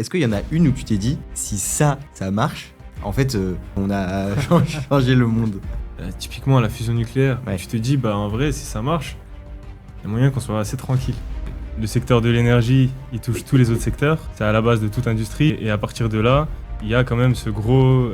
est-ce qu'il y en a une où tu t'es dit, si ça marche, en fait, on a changé le monde? Typiquement la fusion nucléaire, Ouais. tu te dis, en vrai, si ça marche, il y a moyen qu'on soit assez tranquille. Le secteur de l'énergie, il touche tous les autres secteurs, c'est à la base de toute industrie, et à partir de là, il y a quand même ce gros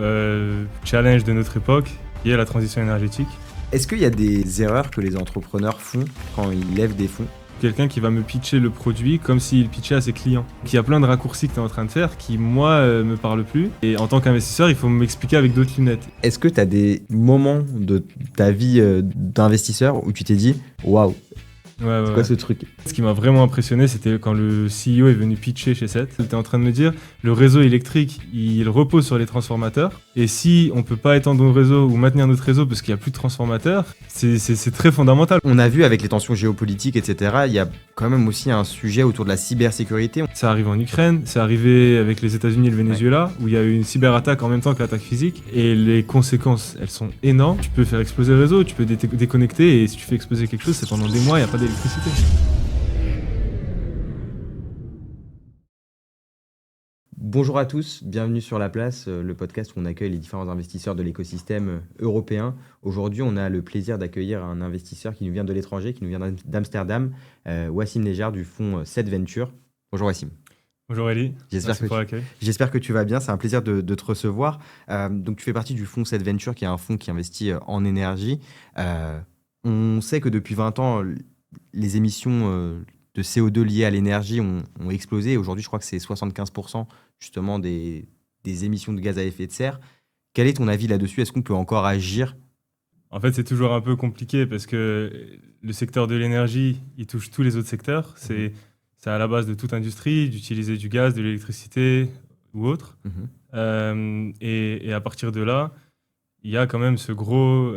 challenge de notre époque, qui est la transition énergétique. Est-ce qu'il y a des erreurs que les entrepreneurs font quand ils lèvent des fonds? Quelqu'un qui va me pitcher le produit comme s'il pitchait à ses clients. Il y a plein de raccourcis que tu es en train de faire qui, moi, me parlent plus. Et en tant qu'investisseur, il faut m'expliquer avec d'autres lunettes. Est-ce que tu as des moments de ta vie d'investisseur où tu t'es dit, waouh, c'est quoi ce truc? Ce qui m'a vraiment impressionné, c'était quand le CEO est venu pitcher chez SET. Il était en train de me dire, le réseau électrique, il repose sur les transformateurs. Et si on peut pas étendre nos réseaux ou maintenir notre réseau parce qu'il n'y a plus de transformateurs, c'est très fondamental. On a vu avec les tensions géopolitiques, etc., il y a quand même aussi un sujet autour de la cybersécurité. Ça arrive en Ukraine, c'est arrivé avec les États-Unis et le Venezuela, où il y a eu une cyberattaque en même temps que l'attaque physique. Et les conséquences, elles sont énormes. Tu peux faire exploser le réseau, tu peux déconnecter, et si tu fais exploser quelque chose, c'est pendant des mois, il n'y a pas d'électricité. Bonjour à tous, bienvenue sur La Place, le podcast où on accueille les différents investisseurs de l'écosystème européen. Aujourd'hui, on a le plaisir d'accueillir un investisseur qui nous vient de l'étranger, qui nous vient d'Amsterdam, Wassim Nejar du fonds SET Venture. Bonjour Wassim. Bonjour Elie, J'espère que tu vas bien, c'est un plaisir de te recevoir. Donc tu fais partie du fonds SET Venture, qui est un fonds qui investit en énergie. On sait que depuis 20 ans, les émissions de CO2 liées à l'énergie ont explosé. Aujourd'hui, je crois que c'est 75% justement des émissions de gaz à effet de serre. Quel est ton avis là-dessus? Est-ce qu'on peut encore agir? En fait, c'est toujours un peu compliqué parce que le secteur de l'énergie, il touche tous les autres secteurs. C'est à la base de toute industrie, d'utiliser du gaz, de l'électricité ou autre. Et à partir de là, il y a quand même ce gros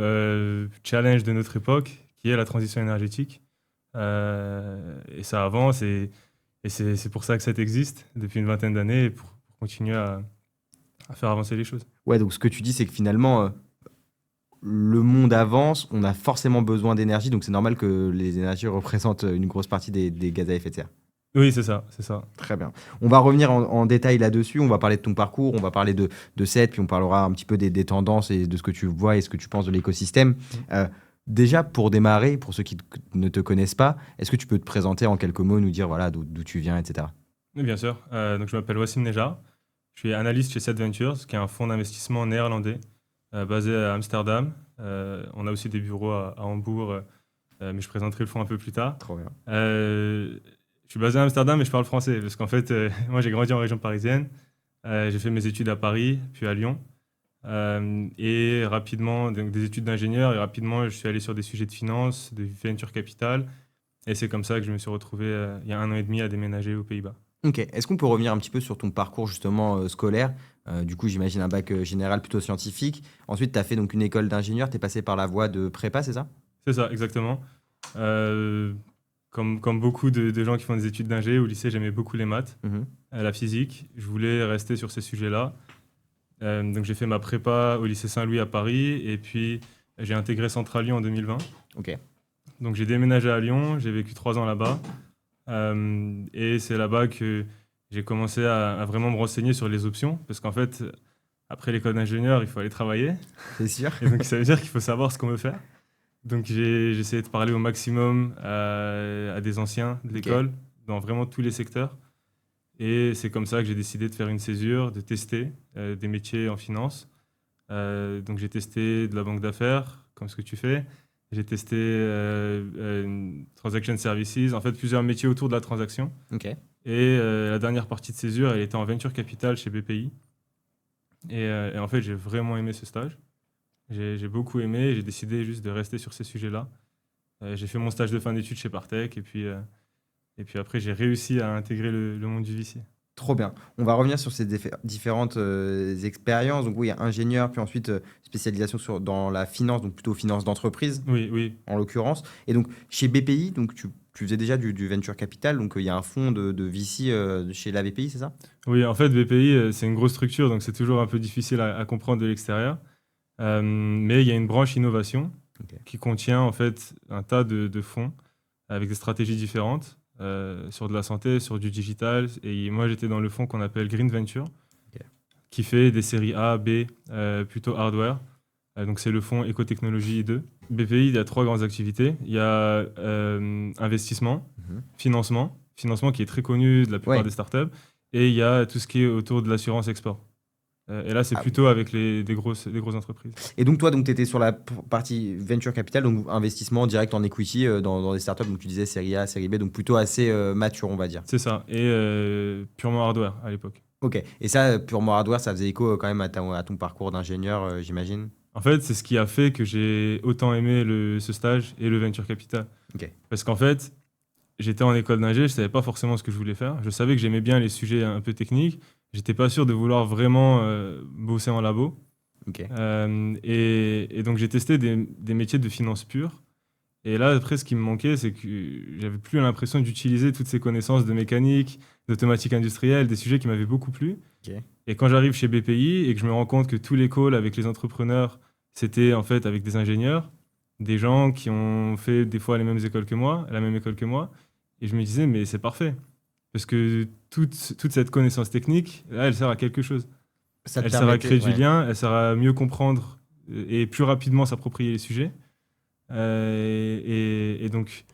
challenge de notre époque qui est la transition énergétique. Et ça avance et c'est pour ça que ça existe depuis une vingtaine d'années et pour continuer à faire avancer les choses. Ouais, donc ce que tu dis, c'est que finalement, le monde avance, on a forcément besoin d'énergie, donc c'est normal que les énergies représentent une grosse partie des gaz à effet de serre. Oui, c'est ça. Très bien. On va revenir en détail là-dessus, on va parler de ton parcours, on va parler de SET, puis on parlera un petit peu des tendances et de ce que tu vois et ce que tu penses de l'écosystème. Déjà, pour démarrer, pour ceux qui ne te connaissent pas, est-ce que tu peux te présenter en quelques mots, nous dire voilà, d'où tu viens, etc. Oui, bien sûr. Donc, je m'appelle Wassim Nejar. Je suis analyste chez SET Ventures, qui est un fonds d'investissement néerlandais basé à Amsterdam. On a aussi des bureaux à Hambourg, mais je présenterai le fonds un peu plus tard. Trop bien. Je suis basé à Amsterdam et je parle français parce qu'en fait, moi j'ai grandi en région parisienne. J'ai fait mes études à Paris, puis à Lyon. Et rapidement, donc des études d'ingénieur, et rapidement je suis allé sur des sujets de finance, de venture capital. Et c'est comme ça que je me suis retrouvé il y a 1 an et demi à déménager aux Pays-Bas. Ok, est-ce qu'on peut revenir un petit peu sur ton parcours justement scolaire? Du coup, j'imagine un bac général plutôt scientifique. Ensuite, tu as fait donc une école d'ingénieur, tu es passé par la voie de prépa, c'est ça? C'est ça, exactement. Comme beaucoup de gens qui font des études d'ingé, au lycée, j'aimais beaucoup les maths, la physique. Je voulais rester sur ces sujets-là. Donc j'ai fait ma prépa au lycée Saint-Louis à Paris et puis j'ai intégré Central Lyon en 2020. Ok. Donc j'ai déménagé à Lyon, j'ai vécu 3 ans là-bas. Et c'est là-bas que j'ai commencé à vraiment me renseigner sur les options parce qu'en fait, après l'école d'ingénieur, il faut aller travailler. C'est sûr. Et donc ça veut dire qu'il faut savoir ce qu'on veut faire. Donc j'ai essayé de parler au maximum à des anciens de l'école, dans vraiment tous les secteurs. Et c'est comme ça que j'ai décidé de faire une césure, de tester des métiers en finance. Donc j'ai testé de la banque d'affaires, comme ce que tu fais. J'ai testé Transaction Services, en fait plusieurs métiers autour de la transaction. Ok. Et la dernière partie de césure, elle était en Venture Capital chez BPI. Et en fait, j'ai vraiment aimé ce stage. J'ai beaucoup aimé et j'ai décidé juste de rester sur ces sujets-là. J'ai fait mon stage de fin d'études chez Partech et puis après, j'ai réussi à intégrer le monde du VC. Trop bien. On va revenir sur ces différentes expériences. Donc oui, il y a ingénieur, puis ensuite spécialisation dans la finance, donc plutôt finance d'entreprise Oui. en l'occurrence. Et donc chez BPI, donc tu faisais déjà du venture capital, donc il y a un fonds de VC chez la BPI, c'est ça? Oui, en fait, BPI, c'est une grosse structure, donc c'est toujours un peu difficile à comprendre de l'extérieur. Mais il y a une branche innovation qui contient en fait un tas de fonds avec des stratégies différentes. sur de la santé, sur du digital. Et moi, j'étais dans le fonds qu'on appelle Green Venture, Ok. qui fait des séries A, B, plutôt hardware. Donc, c'est le fonds Écotechnologie 2. BPI, il y a 3 grandes activités. Il y a investissement, Mhm. financement qui est très connu de la plupart Ouais. des startups. Et il y a tout ce qui est autour de l'assurance export. Et là, c'est Ah, plutôt avec des grosses entreprises. et donc, toi, tu étais sur la partie venture capital, donc investissement direct en equity dans des startups, donc tu disais série A, série B, donc plutôt assez mature, on va dire. C'est ça. Et purement hardware à l'époque. Ok. Et ça, purement hardware, ça faisait écho quand même à ton parcours d'ingénieur, j'imagine. En fait, c'est ce qui a fait que j'ai autant aimé ce stage et le venture capital. Ok. Parce qu'en fait, j'étais en école d'ingé, je savais pas forcément ce que je voulais faire. Je savais que j'aimais bien les sujets un peu techniques. J'étais pas sûr de vouloir vraiment bosser en labo. Ok. Et donc j'ai testé des métiers de finance pure. Et là, après, ce qui me manquait, c'est que j'avais plus l'impression d'utiliser toutes ces connaissances de mécanique, d'automatique industrielle, des sujets qui m'avaient beaucoup plu. Ok. Et quand j'arrive chez BPI et que je me rends compte que tous les calls avec les entrepreneurs, c'était en fait avec des ingénieurs, des gens qui ont fait des fois les mêmes écoles que moi, la même école que moi, et je me disais, mais c'est parfait. Parce que toute cette connaissance technique, là, elle sert à quelque chose. Ça te Elle sert à permettait, créer du ouais. lien, elle sert à mieux comprendre et plus rapidement s'approprier les sujets. Et donc,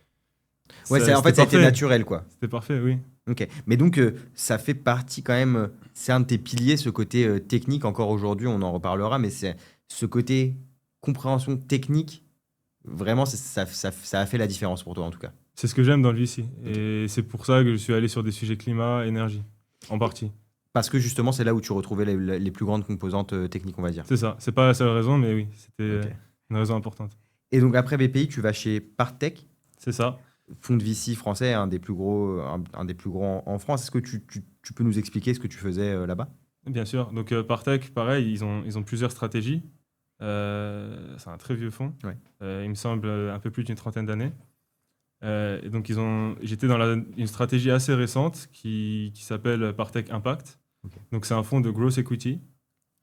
Ouais, en c'était fait, ça a été parfait. naturel, quoi. C'était parfait, oui. Ok. Mais donc, ça fait partie quand même, c'est un de tes piliers, ce côté technique. Encore aujourd'hui, on en reparlera, mais c'est ce côté compréhension technique, vraiment, ça a fait la différence pour toi, en tout cas. C'est ce que j'aime dans le VC. Ok. Et c'est pour ça que je suis allé sur des sujets climat, énergie, en Et partie. parce que justement, c'est là où tu retrouvais les plus grandes composantes techniques, on va dire. C'est ça. C'est pas la seule raison, mais oui, c'était Ok. une raison importante. Et donc, après BPI, tu vas chez Partech, C'est ça. fonds de VC français, un des plus gros, un des plus grands en France. Est-ce que tu peux nous expliquer ce que tu faisais là-bas? Bien sûr. Donc, Partech, pareil, ils ont plusieurs stratégies. C'est un très vieux fonds. Ouais. Il me semble un peu plus d'une trentaine d'années. Et donc, j'étais dans une stratégie assez récente qui s'appelle Partech Impact. Ok. Donc, c'est un fonds de growth equity,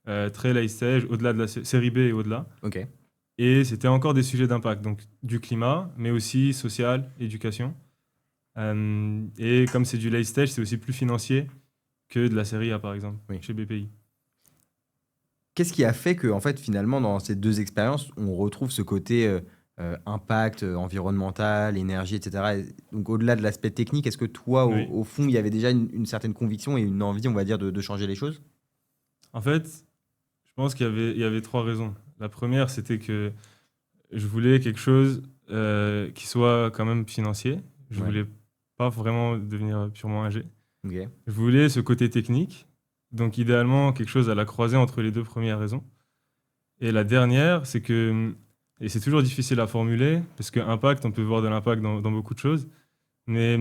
très late stage, au-delà de la série B et au-delà. Ok. Et c'était encore des sujets d'impact, donc du climat, mais aussi social, éducation. Et comme c'est du late stage, c'est aussi plus financier que de la série A, par exemple, Oui. chez BPI. Qu'est-ce qui a fait que, en fait, finalement, dans ces deux expériences, on retrouve ce côté impact environnemental, énergie, etc. Et donc, au-delà de l'aspect technique, est-ce que toi, Oui. au fond, il y avait déjà une certaine conviction et une envie, on va dire, de changer les choses? En fait, je pense qu'il y avait 3 raisons. La première, c'était que je voulais quelque chose qui soit quand même financier. Je Ouais. voulais pas vraiment devenir purement ingé. Ok. Je voulais ce côté technique. Donc, idéalement, quelque chose à la croisée entre les 2 premières raisons. Et la dernière, c'est que, et c'est toujours difficile à formuler, parce que impact, on peut voir de l'impact dans beaucoup de choses, mais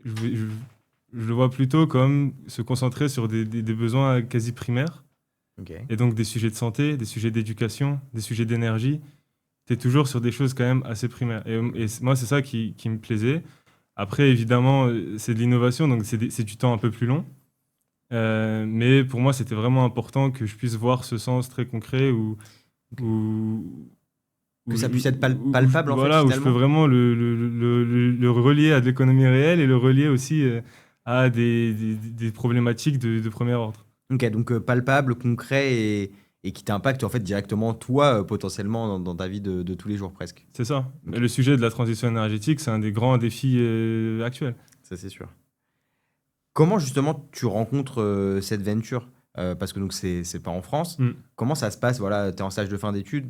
je le vois plutôt comme se concentrer sur des besoins quasi primaires, Ok. et donc des sujets de santé, des sujets d'éducation, des sujets d'énergie. Tu es toujours sur des choses quand même assez primaires. Et moi, c'est ça qui me plaisait. Après, évidemment, c'est de l'innovation, donc c'est du temps un peu plus long. Mais pour moi, c'était vraiment important que je puisse voir ce sens très concret Ok. où, Que ça puisse être où palpable, en fait, voilà, où je peux finalement? vraiment le relier à de l'économie réelle et le relier aussi à des problématiques de premier ordre. Ok, donc palpable, concret et qui t'impacte, en fait, directement, toi, potentiellement, dans ta vie de tous les jours, presque. C'est ça. Ok. Le sujet de la transition énergétique, c'est un des grands défis actuels. Ça, c'est sûr. Comment justement tu rencontres cette venture? Parce que donc c'est pas en France. Mm. Comment ça se passe? Voilà, tu es en stage de fin d'études.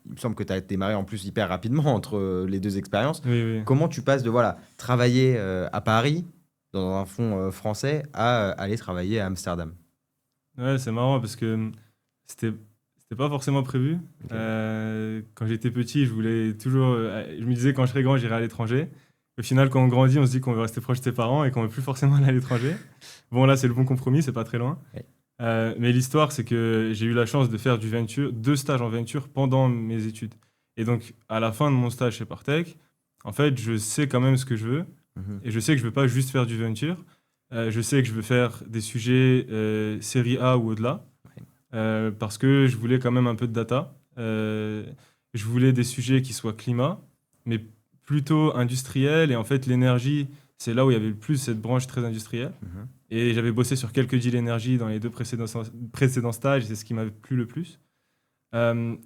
Il me semble que tu as démarré en plus hyper rapidement entre les deux expériences. Oui, oui. Comment tu passes de voilà, travailler à Paris dans un fonds français à aller travailler à Amsterdam? Ouais, c'est marrant parce que c'était c'était pas forcément prévu. Ok. Quand j'étais petit, je voulais toujours. Je me disais quand je serai grand, j'irai à l'étranger. Au final, quand on grandit, on se dit qu'on veut rester proche de ses parents et qu'on veut plus forcément aller à l'étranger. Bon, là, c'est le bon compromis, c'est pas très loin. Ouais. Mais l'histoire, c'est que j'ai eu la chance de faire 2 stages en venture pendant mes études. Et donc, à la fin de mon stage chez Partech, en fait, je sais quand même ce que je veux. Mhm. Et je sais que je veux pas juste faire du venture. Je sais que je veux faire des sujets série A ou au-delà. Ouais. Parce que je voulais quand même un peu de data. Je voulais des sujets qui soient climat, mais plutôt industriels. Et en fait, l'énergie, c'est là où il y avait le plus cette branche très industrielle. Et j'avais bossé sur quelques deals énergie dans les 2 précédents stages, c'est ce qui m'avait plu le plus.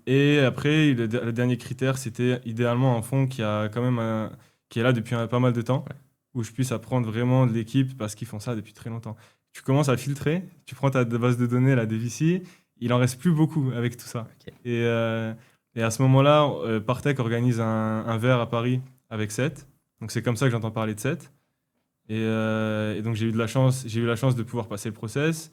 Et après, le dernier critère, c'était idéalement un fonds qui a quand même qui est là depuis pas mal de temps, où je puisse apprendre vraiment de l'équipe parce qu'ils font ça depuis très longtemps. Tu commences à filtrer, tu prends ta base de données, la DVC, il en reste plus beaucoup avec tout ça. Et à ce moment-là, Partech organise un verre à Paris avec Seth. Donc c'est comme ça que j'entends parler de Seth. Et donc j'ai eu la chance de pouvoir passer le process.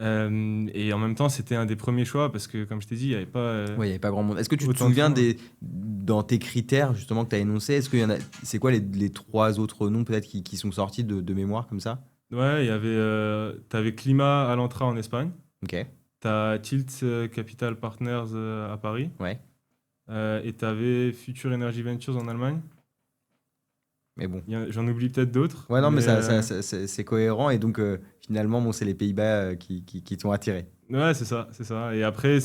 Et en même temps, c'était un des premiers choix parce que, comme je t'ai dit, il n'y avait pas. Oui, il n'y avait pas grand monde. Est-ce que tu te autant de souviens fonds. dans tes critères justement que tu as énoncés, est-ce qu'il y en a, c'est quoi les 3 autres noms peut-être qui sont sortis de mémoire comme ça? Ouais, il y avait. T'avais Climat Alantra en Espagne. Ok, T'as Tilt Capital Partners à Paris. ouais, Et t'avais Future Energy Ventures en Allemagne. mais bon. J'en oublie peut-être d'autres. Ouais, non, mais Mais c'est cohérent et donc finalement, bon, c'est les Pays-Bas qui t'ont attiré. ouais, c'est ça, c'est ça. Et après,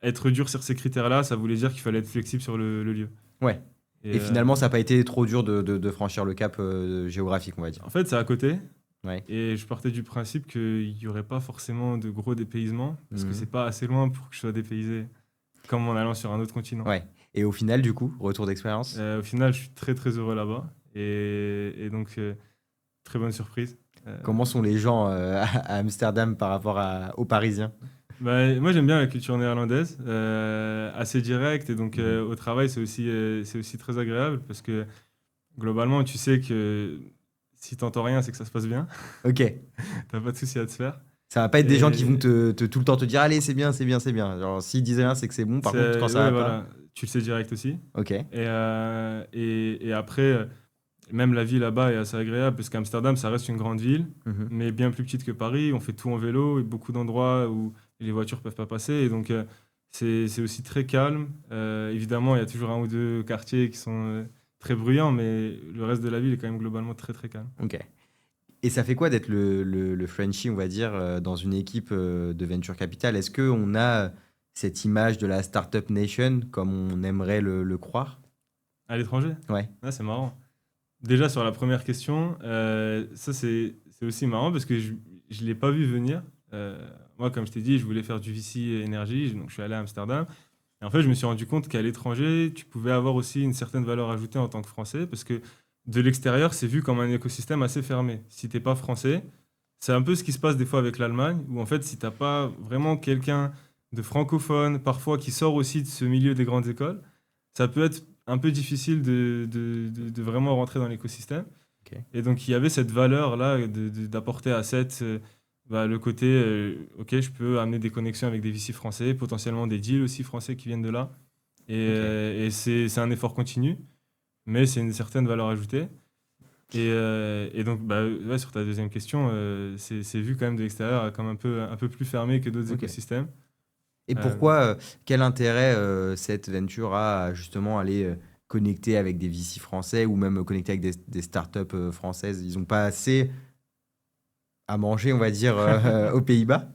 être dur sur ces critères-là, ça voulait dire qu'il fallait être flexible sur le lieu. Ouais. Et Et finalement, ça n'a pas été trop dur de franchir le cap géographique, on va dire. en fait, c'est à côté. Ouais. Et je partais du principe qu'il n'y aurait pas forcément de gros dépaysement, parce que Mhm. c'est pas assez loin pour que je sois dépaysé, comme en allant sur un autre continent. Ouais. Et au final, du coup, retour d'expérience? Au final, je suis très très heureux là-bas. Et donc, très bonne surprise. Comment sont les gens à Amsterdam par rapport aux Parisiens? Moi, j'aime bien la culture néerlandaise, assez directe. Et donc, Mhm. au travail, c'est aussi très agréable, parce que globalement, tu sais que si t'entends rien, c'est que ça se passe bien. Ok. T'as pas de souci à te faire. Ça va pas être des gens qui vont Et tout le temps te dire, allez, c'est bien, c'est bien, c'est bien. Genre, s'ils disent rien, c'est que c'est bon. Par contre, quand ça ouais, va pas, voilà, tu le sais direct aussi. ok. Et après, même la vie là-bas est assez agréable, parce qu'Amsterdam, ça reste une grande ville, Mhm. mais bien plus petite que Paris. On fait tout en vélo, et beaucoup d'endroits où les voitures peuvent pas passer. Et donc, c'est aussi très calme. Évidemment, il y a toujours un ou deux quartiers qui sont très bruyants, mais le reste de la ville est quand même globalement très, très calme. Ok. Et ça fait quoi d'être le Frenchie, on va dire, dans une équipe de Venture Capital? Est-ce qu'on a cette image de la Startup Nation comme on aimerait le croire? À l'étranger? Ouais. Ah, c'est marrant. Déjà, sur la première question, ça, c'est aussi marrant parce que je ne l'ai pas vu venir. Moi, comme je t'ai dit, je voulais faire du VC énergie, donc je suis allé à Amsterdam. Et en fait, je me suis rendu compte qu'à l'étranger, tu pouvais avoir aussi une certaine valeur ajoutée en tant que Français, parce que de l'extérieur, c'est vu comme un écosystème assez fermé. Si tu n'es pas français, c'est un peu ce qui se passe des fois avec l'Allemagne, où en fait, si tu n'as pas vraiment quelqu'un de francophone, parfois qui sort aussi de ce milieu des grandes écoles, ça peut être un peu difficile de vraiment rentrer dans l'écosystème. Ok. Et donc, il y avait cette valeur-là d'apporter à cette, le côté, OK, je peux amener des connexions avec des VC français, potentiellement des deals aussi français qui viennent de là. Ok. Et c'est un effort continu, mais c'est une certaine valeur ajoutée. Et donc, ouais, sur ta deuxième question, c'est vu quand même de l'extérieur comme un peu plus fermé que d'autres Ok. écosystèmes. Et Euh, pourquoi, quel intérêt cette venture a à justement aller connecter avec des VC français ou même connecter avec des startups françaises? Ils n'ont pas assez à manger, on va dire, aux Pays-Bas?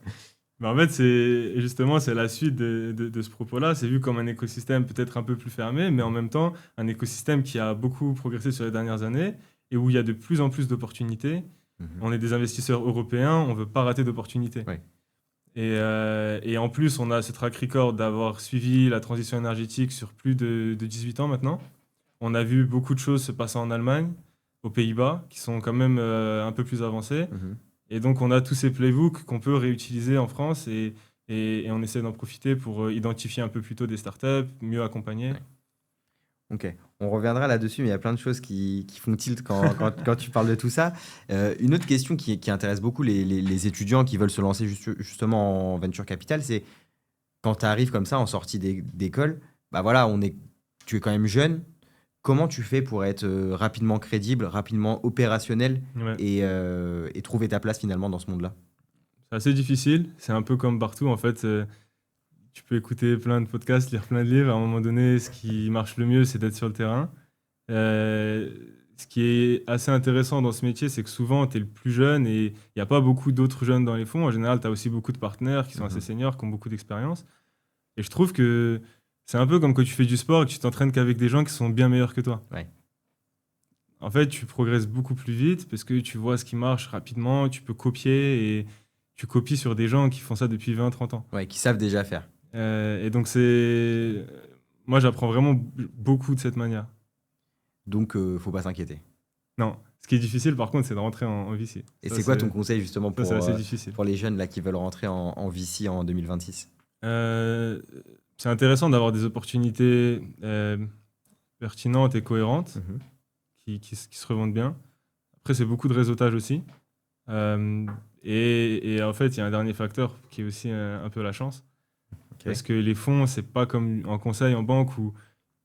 Mais en fait, c'est la suite de ce propos-là. C'est vu comme un écosystème peut-être un peu plus fermé, mais en même temps, un écosystème qui a beaucoup progressé sur les dernières années et où il y a de plus en plus d'opportunités. Mhm. On est des investisseurs européens, on ne veut pas rater d'opportunités. Ouais. Et en plus, on a ce track record d'avoir suivi la transition énergétique sur plus de 18 ans maintenant. On a vu beaucoup de choses se passer en Allemagne, aux Pays-Bas, qui sont quand même un peu plus avancées. Mhm. Et donc, on a tous ces playbooks qu'on peut réutiliser en France et on essaie d'en profiter pour identifier un peu plus tôt des startups, mieux accompagner. Ouais. Ok, on reviendra là-dessus, mais il y a plein de choses qui font tilt quand tu parles de tout ça. Une autre question qui intéresse beaucoup les étudiants qui veulent se lancer justement en venture capital, c'est quand tu arrives comme ça en sortie d'école, bah voilà, tu es quand même jeune. Comment tu fais pour être rapidement crédible, rapidement opérationnel Ouais. et trouver ta place finalement dans ce monde-là? C'est assez difficile. C'est un peu comme partout, en fait. Tu peux écouter plein de podcasts, lire plein de livres. À un moment donné, ce qui marche le mieux, c'est d'être sur le terrain. Euh, Ce qui est assez intéressant dans ce métier, c'est que souvent, tu es le plus jeune et il n'y a pas beaucoup d'autres jeunes dans les fonds. En général, tu as aussi beaucoup de partenaires qui sont assez Mhm. seniors, qui ont beaucoup d'expérience. Et je trouve que c'est un peu comme quand tu fais du sport et que tu t'entraînes qu'avec des gens qui sont bien meilleurs que toi. Ouais. en fait, tu progresses beaucoup plus vite parce que tu vois ce qui marche rapidement, tu peux copier et tu copies sur des gens qui font ça depuis 20-30 ans. Ouais, qui savent déjà faire. Et donc, moi, j'apprends vraiment beaucoup de cette manière. Donc, faut pas s'inquiéter. Non, ce qui est difficile, par contre, c'est de rentrer en VC. Et Ça, c'est quoi ton conseil justement ça, c'est assez difficile. pour les jeunes là, qui veulent rentrer en VC en 2026? Euh, c'est intéressant d'avoir des opportunités pertinentes et cohérentes Mhm. qui se revendent bien. Après, c'est beaucoup de réseautage aussi. Euh, et en fait, il y a un dernier facteur qui est aussi un peu la chance. Ok. Parce que les fonds, c'est pas comme en conseil, en banque, où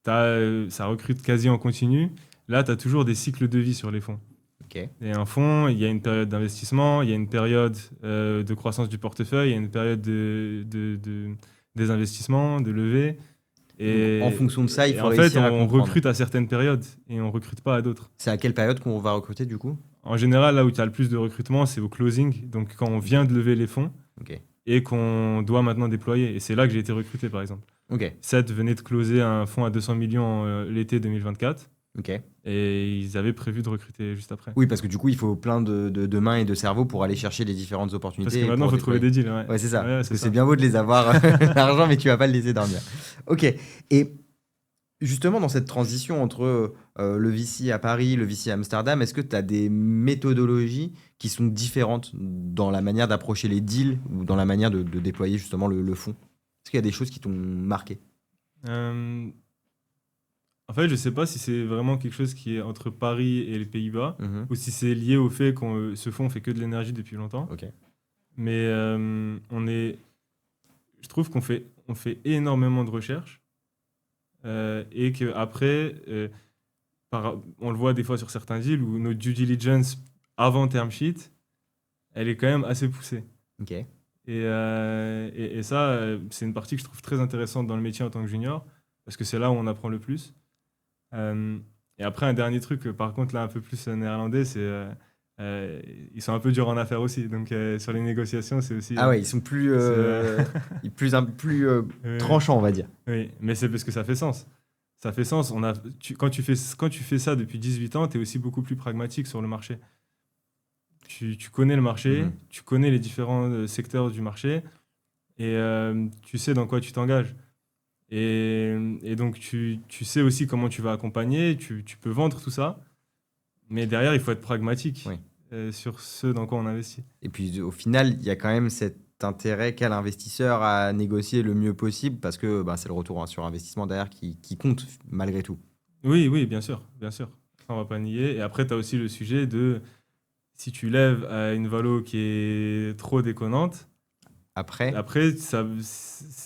ça recrute quasi en continu. Là, tu as toujours des cycles de vie sur les fonds. Ok. Et un fonds, il y a une période d'investissement, il y a une période de croissance du portefeuille, il y a une période de désinvestissement, de levée. Donc, en fonction de ça, il Et faut en fait, réussir à on comprendre. recrute à certaines périodes et on recrute pas à d'autres. C'est à quelle période qu'on va recruter du coup? En général, là où tu as le plus de recrutement, c'est au closing, donc quand on vient de lever les fonds Ok. et qu'on doit maintenant déployer. Et c'est là que j'ai été recruté, par exemple. Ok. Seth venait de closer un fonds à 200 millions l'été 2024 Ok. et ils avaient prévu de recruter juste après. Oui, parce que du coup, il faut plein de mains et de cerveaux pour aller chercher les différentes Parce opportunités. que et maintenant, il pour faut trouver déployer. des deals. Ouais, Ouais, c'est ça. Ouais, Parce que ça. c'est bien beau de les avoir l'argent, mais tu vas pas le laisser dormir. Ok. Et justement, dans cette transition entre le VC à Paris, le VC à Amsterdam, est-ce que tu as des méthodologies qui sont différentes dans la manière d'approcher les deals ou dans la manière de déployer justement le fonds? Est-ce qu'il y a des choses qui t'ont marqué? Euh, En fait, je sais pas si c'est vraiment quelque chose qui est entre Paris et les Pays-Bas Mhm. ou si c'est lié au fait qu'on ce fonds fait que de l'énergie depuis longtemps. Ok. Mais je trouve on fait énormément de recherches et qu'après, on le voit des fois sur certains deals où notre due diligence avant term sheet, elle est quand même assez poussée. Ok. Et ça, c'est une partie que je trouve très intéressante dans le métier en tant que junior parce que c'est là où on apprend le plus. Euh, et après, un dernier truc, par contre, là, un peu plus néerlandais, c'est ils sont un peu durs en affaires aussi. Donc, sur les négociations, c'est aussi. Ah ouais, ils sont plus, plus Ouais, tranchants, on va dire. oui, mais c'est parce que ça fait sens. Ça fait sens. Quand tu fais ça depuis 18 ans, tu es aussi beaucoup plus pragmatique sur le marché. Tu connais le marché, Mhm. tu connais les différents secteurs du marché et tu sais dans quoi tu t'engages. Et donc, tu sais aussi comment tu vas accompagner, tu peux vendre tout ça, mais derrière, il faut être pragmatique Oui. sur ce dans quoi on investit. Et puis au final, il y a quand même cet intérêt qu'a l'investisseur à négocier le mieux possible parce que bah, c'est le retour sur investissement derrière qui compte malgré tout. Oui, oui, bien sûr, bien sûr. Ça, on va pas nier. Et après, tu as aussi le sujet de si tu lèves à une valo qui est trop déconnante, Après, après,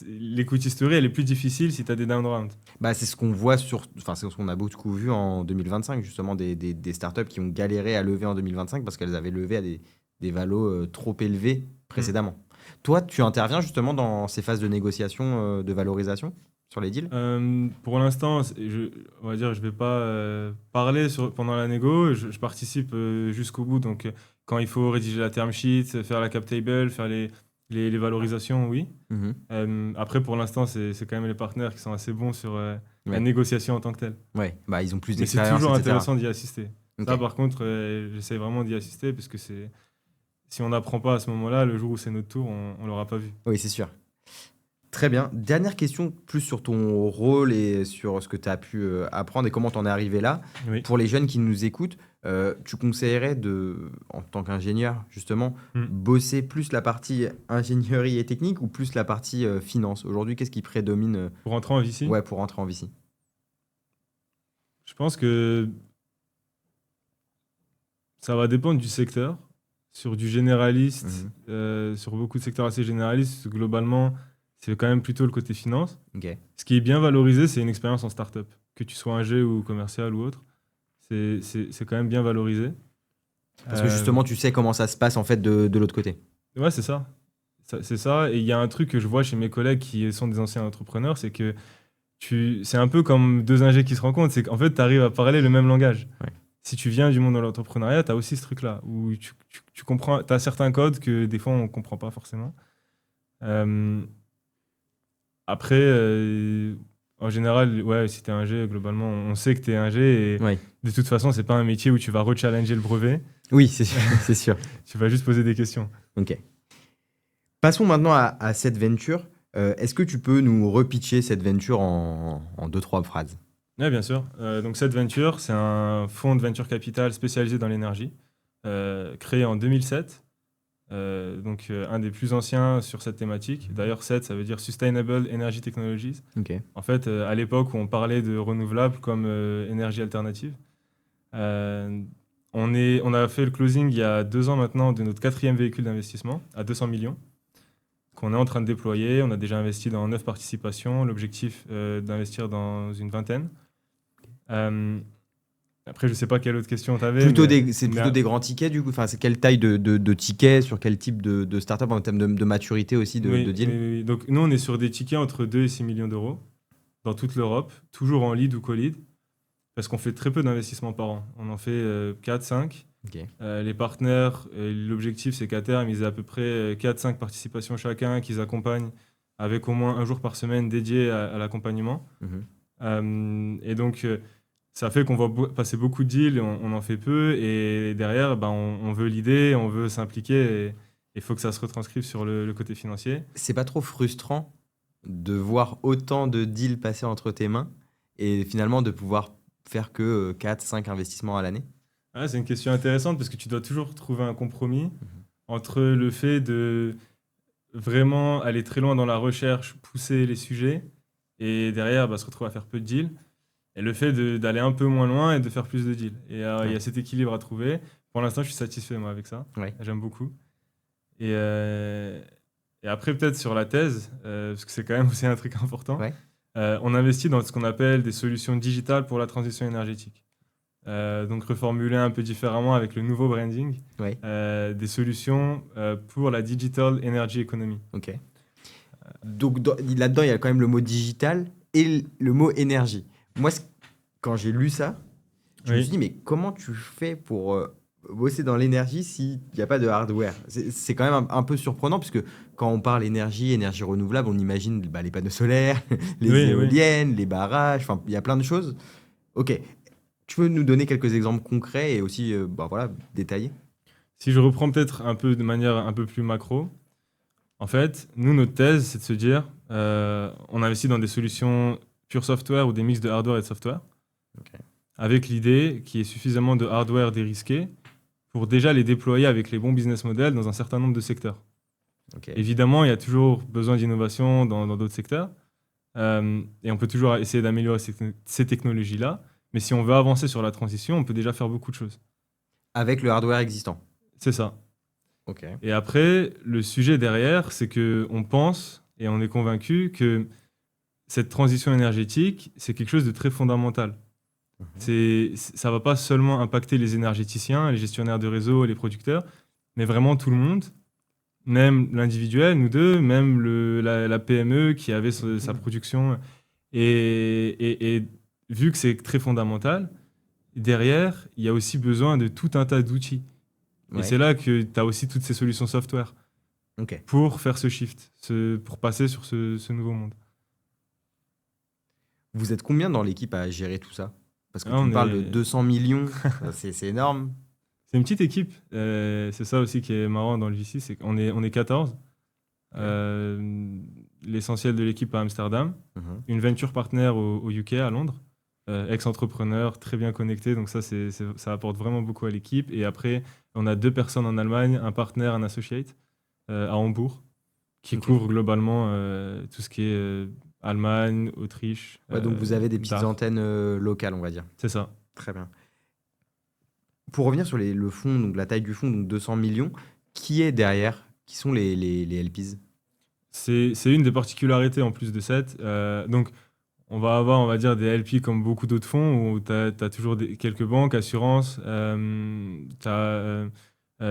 l'equity story, elle est plus difficile si tu as des down rounds. bah, c'est ce qu'on voit enfin, c'est ce qu'on a beaucoup vu en 2025, justement, des startups qui ont galéré à lever en 2025 parce qu'elles avaient levé à des valos trop élevés Mm. précédemment. Toi, tu interviens justement dans ces phases de négociation, de valorisation sur les deals? Pour l'instant, on va dire, je vais pas parler pendant la négo. Je participe jusqu'au bout. Donc, quand il faut rédiger la term sheet, faire la cap table, faire les valorisations, oui. Mhm. Après, pour l'instant, c'est quand même les partenaires qui sont assez bons sur la Ouais. négociation en tant que telle. Ouais, bah, ils ont plus Mais c'est d'expérience, toujours etc. intéressant d'y assister. Ok. Ça, par contre, j'essaie vraiment d'y assister parce que si on n'apprend pas à ce moment-là, le jour où c'est notre tour, on l'aura pas vu. Oui, c'est sûr. Très bien. Dernière question, plus sur ton rôle et sur ce que tu as pu apprendre et comment tu en es arrivé là. Oui. Pour les jeunes qui nous écoutent, tu conseillerais en tant qu'ingénieur, justement, Mm. bosser plus la partie ingénierie et technique ou plus la partie finance? Aujourd'hui, qu'est-ce qui prédomine Pour entrer en VC, ouais, pour entrer en VC? je pense que ça va dépendre du secteur. Sur du généraliste, Mhm. sur beaucoup de secteurs assez généralistes, globalement, c'est quand même plutôt le côté finance. Ok. Ce qui est bien valorisé, c'est une expérience en startup. Que tu sois ingé ou commercial ou autre, c'est quand même bien valorisé. Parce que Euh, justement, tu sais comment ça se passe en fait de l'autre côté. ouais, c'est ça. C'est ça. Et il y a un truc que je vois chez mes collègues qui sont des anciens entrepreneurs, c'est que c'est un peu comme deux ingés qui se rencontrent. C'est qu'en fait, tu arrives à parler le même langage. Ouais. Si tu viens du monde de l'entrepreneuriat, tu as aussi ce truc-là, où tu comprends, tu as certains codes que des fois, on ne comprend pas forcément. Euh, Après, En général, ouais, si tu es ingé, globalement, on sait que tu es ingé et Ouais. de toute façon, c'est pas un métier où tu vas rechallenger le brevet, Oui, c'est sûr. C'est sûr. tu vas juste poser des questions. Ok. Passons maintenant à cette venture. Est-ce que tu peux nous repitcher cette venture en deux, trois phrases? Oui, bien sûr. Donc, cette venture, c'est un fonds de venture capital spécialisé dans l'énergie, créé en 2007. Un des plus anciens sur cette thématique. D'ailleurs, SET, ça veut dire Sustainable Energy Technologies. Ok. En fait, à l'époque où on parlait de renouvelables comme énergie alternative, euh, on a fait le closing il y a 2 ans maintenant de notre 4e véhicule d'investissement à 200 millions qu'on est en train de déployer. On a déjà investi dans 9 participations. L'objectif, d'investir dans une vingtaine. Euh, Après, je ne sais pas quelle autre question tu avais, C'est mais plutôt des grands tickets, du coup. Enfin, c'est quelle taille de tickets, sur quel type de startup en termes de maturité aussi de oui, deal? oui, oui. Donc, nous, on est sur des tickets entre 2 et 6 millions d'euros dans toute l'Europe, toujours en lead ou co-lead, parce qu'on fait très peu d'investissements par an. On en fait 4-5. Ok. Les partenaires, l'objectif, c'est qu'à terme, ils aient à peu près 4-5 participations chacun, qu'ils accompagnent avec au moins un jour par semaine dédié à l'accompagnement. Mhm. Ça fait qu'on va passer beaucoup de deals, et on en fait peu, et derrière, ben, on veut l'idée, on veut s'impliquer, et il faut que ça se retranscrive sur le côté financier. C'est pas trop frustrant de voir autant de deals passer entre tes mains et finalement de pouvoir faire que 4, 5 investissements à l'année? Ah, c'est une question intéressante parce que tu dois toujours trouver un compromis Mhm. entre le fait de vraiment aller très loin dans la recherche, pousser les sujets, et derrière, bah, se retrouver à faire peu de deals, et le fait d'aller un peu moins loin et de faire plus de deals. Et il y Ouais. a cet équilibre à trouver. Pour l'instant, je suis satisfait, moi, avec ça. Ouais. J'aime beaucoup. Et, euh, et après, peut-être sur la thèse, parce que c'est quand même aussi un truc important, Ouais. on investit dans ce qu'on appelle des solutions digitales pour la transition énergétique. Donc reformulé un peu différemment avec le nouveau branding, Ouais. des solutions pour la Digital Energy Economy. Ok. Donc là-dedans, il y a quand même le mot digital et le mot énergie. Moi, quand j'ai lu ça, je me suis Oui, dit, mais comment tu fais pour bosser dans l'énergie s'il n'y a pas de hardware? C'est quand même un peu surprenant, puisque quand on parle énergie, énergie renouvelable, on imagine bah, les panneaux solaires, les oui, oui. éoliennes, les barrages, enfin, il y a plein de choses. Ok, tu peux nous donner quelques exemples concrets et aussi bah, voilà, détaillés? Si je reprends peut-être un peu de manière un peu plus macro, en fait, nous, notre thèse, c'est de se dire, on investit dans des solutions pure software ou des mix de hardware et de software, Ok. avec l'idée qu'il y ait suffisamment de hardware dérisqué pour déjà les déployer avec les bons business models dans un certain nombre de secteurs. Ok. Évidemment, il y a toujours besoin d'innovation dans d'autres secteurs, et on peut toujours essayer d'améliorer ces technologies-là, mais si on veut avancer sur la transition, on peut déjà faire beaucoup de choses. Avec le hardware existant. C'est ça. Ok. Et après, le sujet derrière, c'est que on pense et on est convaincu que cette transition énergétique, c'est quelque chose de très fondamental. Mhm. Ça va pas seulement impacter les énergéticiens, les gestionnaires de réseau, les producteurs, mais vraiment tout le monde, même l'individuel, nous deux, même la PME qui avait sa Mhm. production. Et vu que c'est très fondamental, derrière, il y a aussi besoin de tout un tas d'outils. Et Ouais. c'est là que tu as aussi toutes ces solutions software Ok. pour faire ce shift, pour passer sur ce nouveau monde. Vous êtes combien dans l'équipe à gérer tout ça? Parce que Là, tu me parles de 200 millions, c'est énorme. c'est une petite équipe. C'est ça aussi qui est marrant dans le VC, c'est qu'on est 14. Ok. Euh, L'essentiel de l'équipe à Amsterdam. Mhm. Une venture partner au UK, à Londres. Ex-entrepreneur, très bien connecté. Donc ça, ça apporte vraiment beaucoup à l'équipe. Et après, on a 2 personnes en Allemagne, un partenaire, un associate, à Hambourg, qui Ok. couvre globalement tout ce qui est Allemagne, Autriche, Ouais, donc vous avez des petites DACH. antennes locales, on va dire. C'est ça. Très bien. Pour revenir sur le fonds, donc la taille du fonds, donc 200 millions, qui est derrière? Qui sont les LPs? C'est une des particularités en plus de cette. Donc, on va avoir, on va dire, des LP comme beaucoup d'autres fonds où tu as toujours quelques banques, assurances, tu as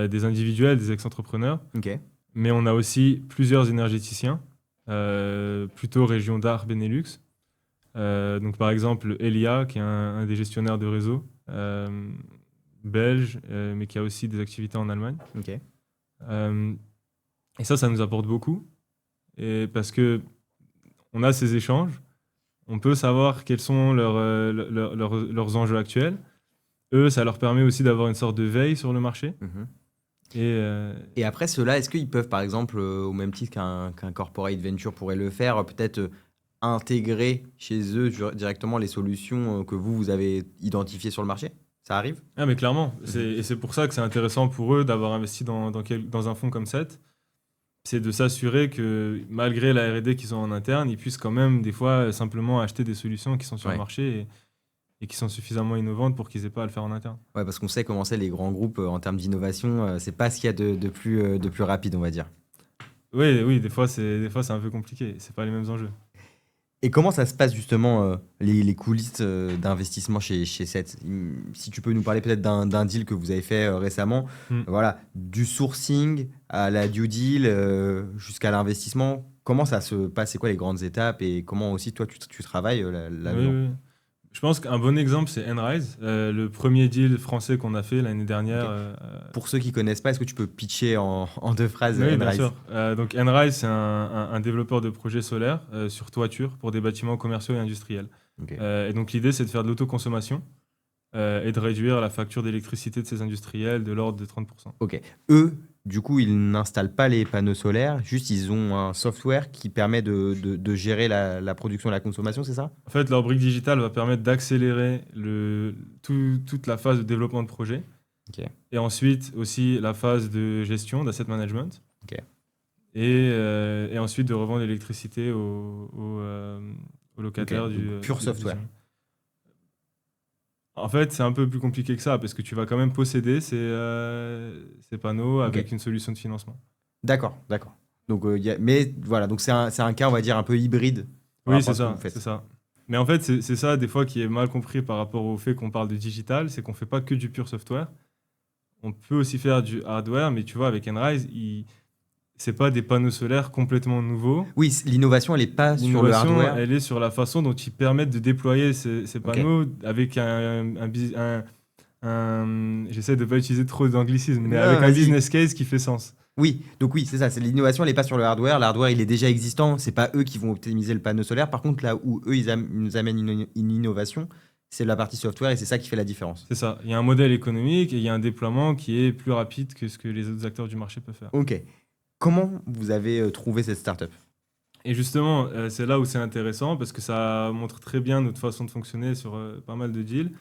des individuels, des ex-entrepreneurs. Ok. Mais on a aussi plusieurs énergéticiens, plutôt région d'Ar, Benelux. Donc, par exemple, Elia, qui est un des gestionnaires de réseau belge, mais qui a aussi des activités en Allemagne. Ok. Euh, et ça nous apporte beaucoup. Et parce que on a ces échanges, on peut savoir quels sont leurs enjeux actuels. Eux, ça leur permet aussi d'avoir une sorte de veille sur le marché. Mhm. Et Et après, ceux-là, est-ce qu'ils peuvent, par exemple, au même titre qu'un corporate venture pourrait le faire, peut-être intégrer chez eux directement les solutions que vous avez identifiées sur le marché? Ça arrive? ah, mais clairement, Mhm. et c'est pour ça que c'est intéressant pour eux d'avoir investi dans un fonds comme cette. C'est de s'assurer que malgré la R&D qu'ils ont en interne, ils puissent quand même des fois simplement acheter des solutions qui sont sur le Ouais. marché et qui sont suffisamment innovantes pour qu'ils aient pas à le faire en interne. Ouais, parce qu'on sait comment c'est les grands groupes en termes d'innovation, c'est pas ce qu'il y a de plus rapide, on va dire. Oui, oui, des fois c'est un peu compliqué. C'est pas les mêmes enjeux. Et comment ça se passe justement les coulisses d'investissement chez Seth? Si tu peux nous parler peut-être d'un deal que vous avez fait récemment, Hmm. voilà, du sourcing à la due deal jusqu'à l'investissement, comment ça se passe? C'est quoi les grandes étapes et comment aussi toi tu travailles Oui, là-dedans? oui. Je pense qu'un bon exemple, c'est Enrise, le premier deal français qu'on a fait l'année dernière. Ok. Pour ceux qui connaissent pas, est-ce que tu peux pitcher en deux phrases Oui, bien Enrise? sûr. Donc Enrise, c'est un développeur de projets solaires sur toiture pour des bâtiments commerciaux et industriels. Ok. Et donc l'idée, c'est de faire de l'autoconsommation et de réduire la facture d'électricité de ces industriels de l'ordre de 30%. Ok. Eux, du coup, ils n'installent pas les panneaux solaires, juste ils ont un software qui permet de gérer la production et la consommation, c'est ça? En fait, leur brique digitale va permettre d'accélérer toute la phase de développement de projet Ok. et ensuite aussi la phase de gestion, d'asset management Ok. et ensuite de revendre l'électricité aux Ok. locataires Donc pur des software. immeubles. En fait, c'est un peu plus compliqué que ça parce que tu vas quand même posséder ces panneaux Ok. avec une solution de financement. D'accord, d'accord. Donc, mais voilà, donc c'est un cas, on va dire, un peu hybride par Oui, rapport c'est à ce que vous ça, c'est faites. ça. Mais en fait, c'est ça des fois qui est mal compris par rapport au fait qu'on parle de digital, c'est qu'on fait pas que du pur software. On peut aussi faire du hardware, mais tu vois, avec Enrise, c'est pas des panneaux solaires complètement nouveaux. Oui, l'innovation, elle n'est pas sur le L'innovation, hardware. elle est sur la façon dont ils permettent de déployer ces Ok. panneaux avec j'essaie de pas utiliser trop d'anglicisme, mais Non, avec un vas-y. business case qui fait sens. Oui, donc oui, c'est ça. C'est l'innovation, elle n'est pas sur le hardware. L'hardware, il est déjà existant. C'est pas eux qui vont optimiser le panneau solaire. Par contre, là où eux, ils nous amènent une innovation, c'est la partie software et c'est ça qui fait la différence. C'est ça. Il y a un modèle économique et il y a un déploiement qui est plus rapide que ce que les autres acteurs du marché peuvent faire. Ok. Comment vous avez trouvé cette startup? Et justement, c'est là où c'est intéressant parce que ça montre très bien notre façon de fonctionner sur pas mal de deals.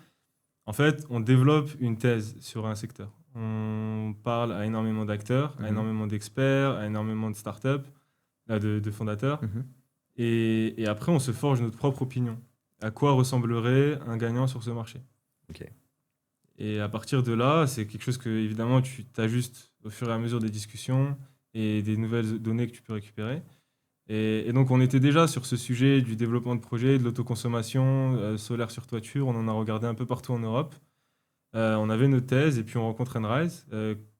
En fait, on développe une thèse sur un secteur. On parle à énormément d'acteurs, à Mhm, énormément d'experts, à énormément de startups, de fondateurs. mhm. Et après, on se forge notre propre opinion. À quoi ressemblerait un gagnant sur ce marché? Ok. Et à partir de là, c'est quelque chose que, évidemment, tu t'ajustes au fur et à mesure des discussions et des nouvelles données que tu peux récupérer. Et donc, on était déjà sur ce sujet du développement de projets, de l'autoconsommation solaire sur toiture. On en a regardé un peu partout en Europe. On avait nos thèses et puis on rencontre Enrise,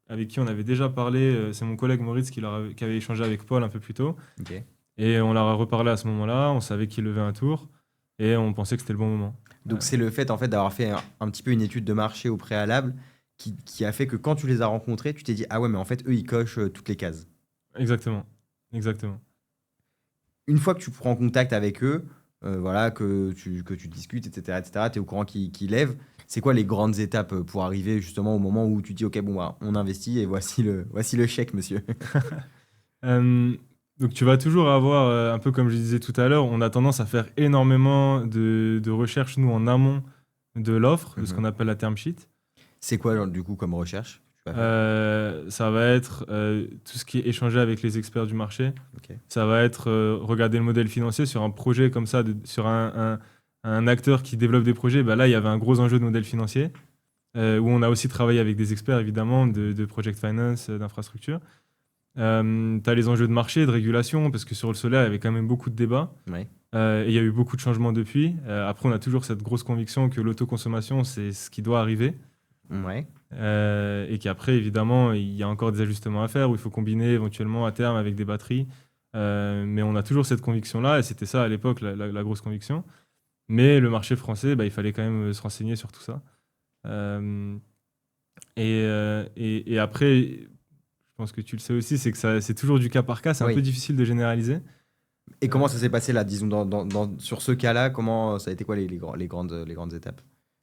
avec qui on avait déjà parlé. C'est mon collègue Moritz qui avait échangé avec Paul un peu plus tôt. Ok. Et on leur a reparlé à ce moment-là. On savait qu'il levait un tour et on pensait que c'était le bon moment. Donc c'est le fait en fait d'avoir fait un petit peu une étude de marché au préalable qui a fait que quand tu les as rencontrés, tu t'es dit ah ouais mais en fait eux ils cochent toutes les cases. Exactement. Exactement. Une fois que tu prends contact avec eux, voilà que tu discutes etc. Tu es au courant qu'ils lèvent. C'est quoi les grandes étapes pour arriver justement au moment où tu dis ok bon bah, on investit et voici le chèque monsieur. Euh, donc tu vas toujours avoir, un peu comme je disais tout à l'heure, on a tendance à faire énormément de recherches, nous, en amont de l'offre, de ce qu'on Mhm. appelle la term sheet. C'est quoi genre, du coup comme recherche que tu vas faire? Ça va être tout ce qui est échangé avec les experts du marché. Ok. Ça va être regarder le modèle financier sur un projet comme ça, sur un acteur qui développe des projets. Bah là, il y avait un gros enjeu de modèle financier, où on a aussi travaillé avec des experts, évidemment, de project finance, d'infrastructure. Tu as les enjeux de marché, de régulation, parce que sur le solaire, il y avait quand même beaucoup de débats. Ouais. Et il y a eu beaucoup de changements depuis. Après, on a toujours cette grosse conviction que l'autoconsommation, c'est ce qui doit arriver. Ouais. Et qu'après, évidemment, il y a encore des ajustements à faire où il faut combiner éventuellement à terme avec des batteries. Mais on a toujours cette conviction-là, et c'était ça à l'époque, la grosse conviction. Mais le marché français, bah, il fallait quand même se renseigner sur tout ça. Euh, et après, je pense que tu le sais aussi, c'est que c'est toujours du cas par cas, c'est un peu Oui. difficile de généraliser. Et comment ça s'est passé là, disons, sur ce cas-là, comment ça a été quoi les grandes étapes?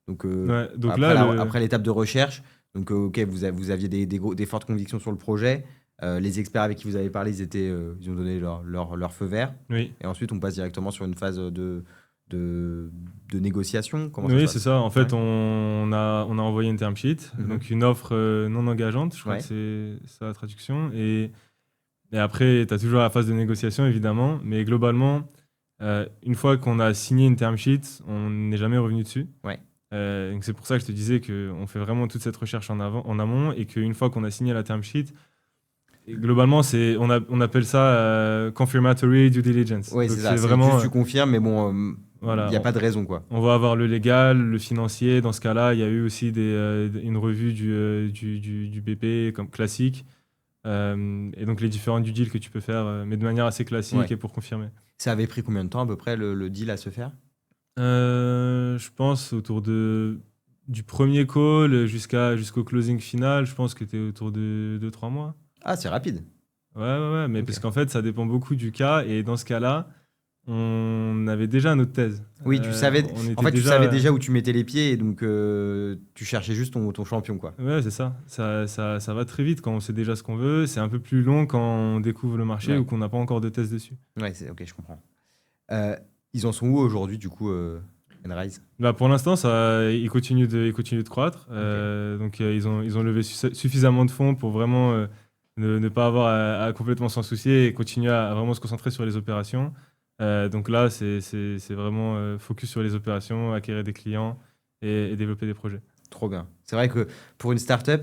Donc, Ouais, donc après, là, après l'étape de recherche, donc, ok, vous aviez des fortes convictions sur le projet. Les experts avec qui vous avez parlé, ils ont donné leur feu vert. oui. Et ensuite, on passe directement sur une phase de, de négociation. Comment ça se Oui, c'est passe? ça. En Ouais. fait, on a envoyé une term sheet, Mhm. donc une offre non engageante, je crois Ouais. que c'est ça la traduction. Et après, tu as toujours la phase de négociation, évidemment. Mais globalement, une fois qu'on a signé une term sheet, on n'est jamais revenu dessus. Ouais. Donc c'est pour ça que je te disais qu'on fait vraiment toute cette recherche en amont et qu'une fois qu'on a signé la term sheet, et globalement, on appelle ça confirmatory due diligence. Ouais, Donc c'est ça. c'est C'est juste vraiment, tu confirmes, mais bon, il voilà, n'y a pas de raison, quoi. on va avoir le légal, le financier. Dans ce cas-là, il y a eu aussi une revue du BP comme classique. Et donc les différents due deals que tu peux faire, mais de manière assez classique Ouais. et pour confirmer. Ça avait pris combien de temps à peu près le deal à se faire? Je pense du premier call jusqu'au closing final, je pense que tu autour de 2 3 mois. Ah, c'est rapide. Ouais, ouais, ouais, mais Ok. parce qu'en fait, ça dépend beaucoup du cas. Et dans ce cas-là, on avait déjà notre thèse. Oui, On en était fait, tu savais déjà. déjà où tu mettais les pieds et donc tu cherchais juste ton champion, quoi. Ouais, c'est ça. Ça va très vite quand on sait déjà ce qu'on veut. C'est un peu plus long quand on découvre le marché Ouais. ou qu'on n'a pas encore de thèse dessus. Ouais, ok, je comprends. Euh, Ils en sont où aujourd'hui, du coup, Enrise? Bah, pour l'instant, ils continuent de croître. Ok. Donc, ils ont levé suffisamment de fonds pour vraiment ne pas avoir à complètement s'en soucier et continuer à vraiment se concentrer sur les opérations. Donc là, c'est vraiment focus sur les opérations, acquérir des clients et développer des projets. Trop bien. C'est vrai que pour une startup,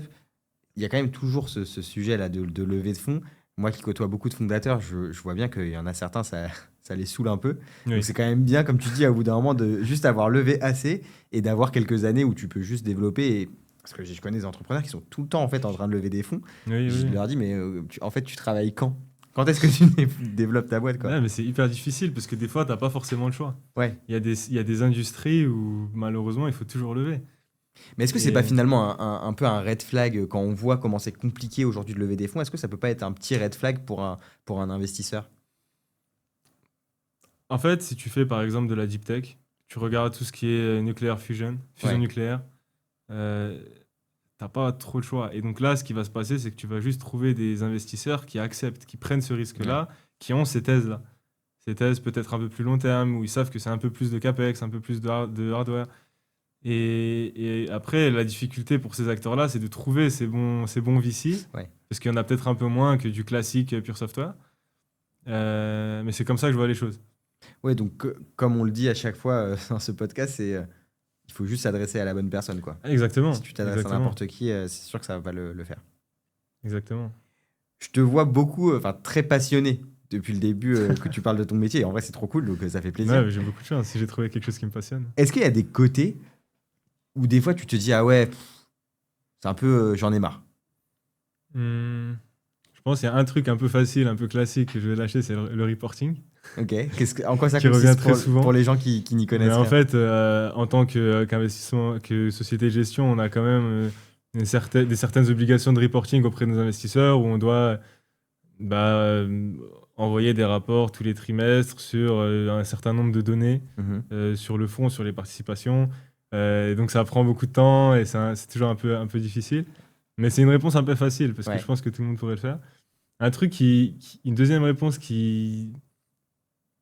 il y a quand même toujours ce sujet-là de levée de fonds. Moi qui côtoie beaucoup de fondateurs, je vois bien qu'il y en a certains, ça les saoule un peu. Donc Oui, c'est quand même bien, comme tu dis, au bout d'un moment, de juste avoir levé assez et d'avoir quelques années où tu peux juste développer. Parce que je connais des entrepreneurs qui sont tout le temps en fait en train de lever des fonds. oui, Je oui. leur dis, mais en fait, tu travailles quand? Quand est-ce que tu développes ta boîte, quoi? Ouais, mais c'est hyper difficile parce que des fois, tu n'as pas forcément le choix. Ouais. Il y a des industries où malheureusement, il faut toujours lever. Mais est-ce que c'est pas Et finalement un peu un red flag quand on voit comment c'est compliqué aujourd'hui de lever des fonds? Est-ce que ça peut pas être un petit red flag pour un investisseur? en fait, si tu fais par exemple de la deep tech, tu regardes tout ce qui est nuclear fusion Ouais. nucléaire, euh, t'as pas trop le choix. Et donc là, ce qui va se passer, c'est que tu vas juste trouver des investisseurs qui acceptent, qui prennent ce Ouais. risque-là, qui ont ces thèses-là. Ces thèses peut-être un peu plus long terme, où ils savent que c'est un peu plus de capex, un peu plus de hardware. Et après, la difficulté pour ces acteurs-là, c'est de trouver ces bons VC, Ouais. parce qu'il y en a peut-être un peu moins que du classique pure software. Mais c'est comme ça que je vois les choses. Ouais, donc comme on le dit à chaque fois dans ce podcast, il faut juste s'adresser à la bonne personne, quoi. Si Exactement, tu t'adresses à exactement, n'importe qui, c'est sûr que ça va pas le faire. exactement. Je te vois beaucoup, enfin très passionné depuis le début que tu parles de ton métier. Et en vrai, c'est trop cool, donc ça fait Ouais, plaisir. mais j'ai beaucoup de chance si j'ai trouvé quelque chose qui me passionne. Est-ce qu'il y a des côtés où des fois tu te dis, ah ouais, c'est un peu, j'en ai marre. Hmm, je pense qu'il y a un truc un peu facile, un peu classique que je vais lâcher, c'est le reporting, Ok. En quoi ça qui revient consiste très pour souvent. les gens qui n'y Mais connaissent en rien? fait, en tant qu'investissement, que société de gestion, on a quand même certaines obligations de reporting auprès de nos investisseurs où on doit bah, envoyer des rapports tous les trimestres sur un certain nombre de données Mhm. sur le fonds, sur les participations. Et donc ça prend beaucoup de temps et c'est toujours un peu difficile. Mais c'est une réponse un peu facile parce que je Ouais. pense que tout le monde pourrait le faire. Une deuxième réponse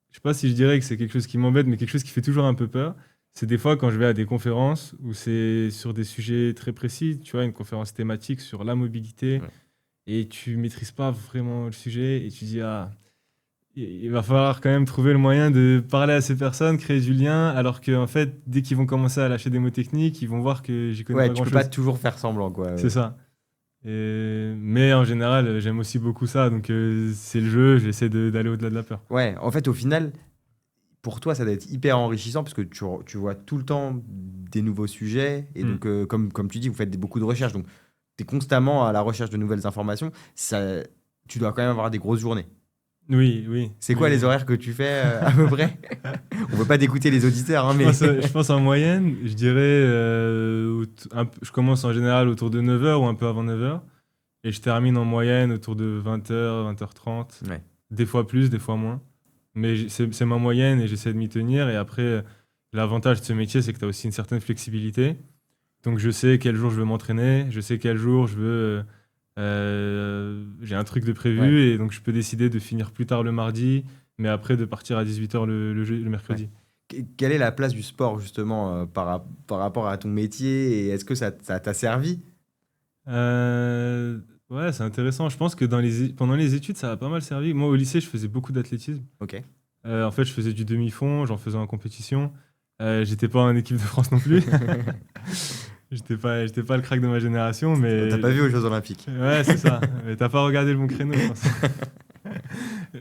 je sais pas si je dirais que c'est quelque chose qui m'embête, mais quelque chose qui fait toujours un peu peur, c'est des fois quand je vais à des conférences où c'est sur des sujets très précis, tu vois, une conférence thématique sur la mobilité, Ouais. et tu maîtrises pas vraiment le sujet, et tu dis, ah, il va falloir quand même trouver le moyen de parler à ces personnes, créer du lien, alors qu'en fait, dès qu'ils vont commencer à lâcher des mots techniques, ils vont voir que j'y connais Ouais, pas tu peux pas grand-chose. toujours faire semblant, quoi. C'est ça. Mais en général, j'aime aussi beaucoup ça, donc c'est le jeu, j'essaie d'aller au-delà de la peur. Ouais, en fait, au final, pour toi, ça doit être hyper enrichissant parce que tu vois tout le temps des nouveaux sujets. Et Hmm. donc, comme tu dis, vous faites beaucoup de recherches. Donc, tu es constamment à la recherche de nouvelles informations. Tu dois quand même avoir des grosses journées. Oui, oui, C'est oui, quoi les oui. horaires que tu fais à peu près? On veut pas d'écouter les auditeurs, hein, Je mais. pense, je pense en moyenne, je dirais, je commence en général autour de 9 heures ou un peu avant 9 heures, et je termine en moyenne autour de 20 heures, 20 h 30, Ouais. des fois plus, des fois moins. Mais c'est ma moyenne et j'essaie de m'y tenir. Et après, l'avantage de ce métier, c'est que tu as aussi une certaine flexibilité. Donc, je sais quel jour je veux m'entraîner, je sais quel jour je veux. J'ai un truc de Ouais. prévu et donc je peux décider de finir plus tard le mardi, mais après de partir à 18h le Ouais. mercredi. Quelle est la place du sport justement par rapport à ton métier et est-ce que ça t'a servi? Euh, ouais, c'est intéressant. Je pense que pendant les études, ça a pas mal servi. Moi, au lycée, je faisais beaucoup d'athlétisme. Ok. En fait, je faisais du demi-fond, j'en faisais en compétition. J'étais pas en équipe de France non plus. J'étais pas le crack de ma génération, On t'a mais pas vu aux Jeux Olympiques. ouais, c'est ça. Mais t'as pas regardé le bon créneau, je pense.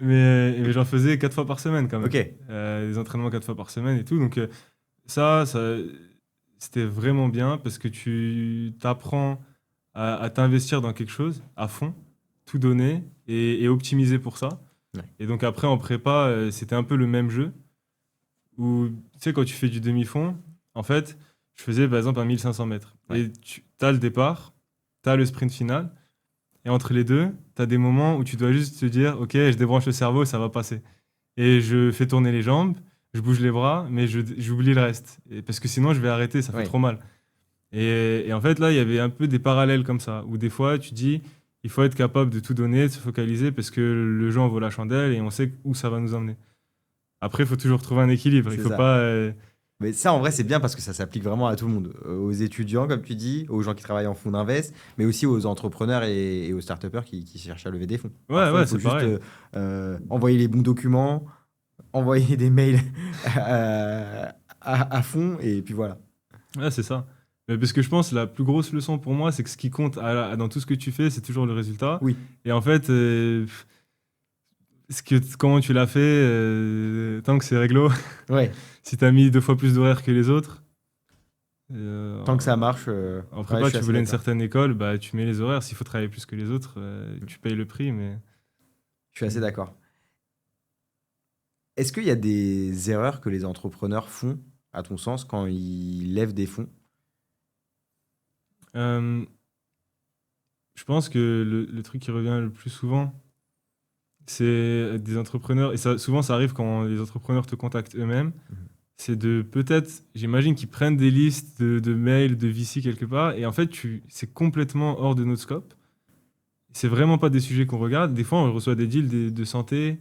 Mais j'en faisais 4 fois par semaine quand même. Ok. Des entraînements 4 fois par semaine et tout. Donc ça, c'était vraiment bien parce que tu t'apprends à t'investir dans quelque chose à fond, tout donner et optimiser pour ça. Ouais. Et donc après, en prépa, c'était un peu le même jeu où, tu sais, quand tu fais du demi-fond, en fait, je faisais par exemple un 1500 mètres. Ouais. Et tu as le départ, tu as le sprint final. Et entre les deux, tu as des moments où tu dois juste te dire, OK, je débranche le cerveau, ça va passer. Et je fais tourner les jambes, je bouge les bras, mais j'oublie le reste. Parce que sinon, je vais arrêter, ça fait Ouais. trop mal. Et en fait, là, il y avait un peu des parallèles comme ça, où des fois, tu dis, il faut être capable de tout donner, de se focaliser, parce que le jeu en vaut la chandelle et on sait où ça va nous emmener. Après, il faut toujours trouver un équilibre. Il C'est faut ça. pas. Mais ça, en vrai, c'est bien parce que ça s'applique vraiment à tout le monde. Aux étudiants, comme tu dis, aux gens qui travaillent en fonds d'invest, mais aussi aux entrepreneurs et aux start-upers qui cherchent à lever des fonds. Ouais, Parfois, ouais, il faut c'est juste pareil. envoyer les bons documents, envoyer des mails à fond, et puis voilà. Ouais, c'est ça. Mais parce que je pense la plus grosse leçon pour moi, c'est que ce qui compte dans tout ce que tu fais, c'est toujours le résultat. Oui, Et en fait, comment tu l'as fait, tant que c'est réglo, ouais. si tu as mis 2 fois plus d'horaires que les autres, Tant que ça marche, en ouais, je prépa, suis tu assez voulais une d'accord. certaine école, bah, tu mets les horaires. S'il faut travailler plus que les autres, tu payes le prix. Mais Je suis assez d'accord. Est-ce qu'il y a des erreurs que les entrepreneurs font, à ton sens, quand ils lèvent des fonds? Euh, je pense que le truc qui revient le plus souvent, c'est des entrepreneurs, et ça, souvent ça arrive quand les entrepreneurs te contactent eux-mêmes, Mhm. c'est de peut-être, j'imagine qu'ils prennent des listes de mails de VC quelque part, et en fait, c'est complètement hors de notre scope. C'est vraiment pas des sujets qu'on regarde. Des fois, on reçoit des deals de santé,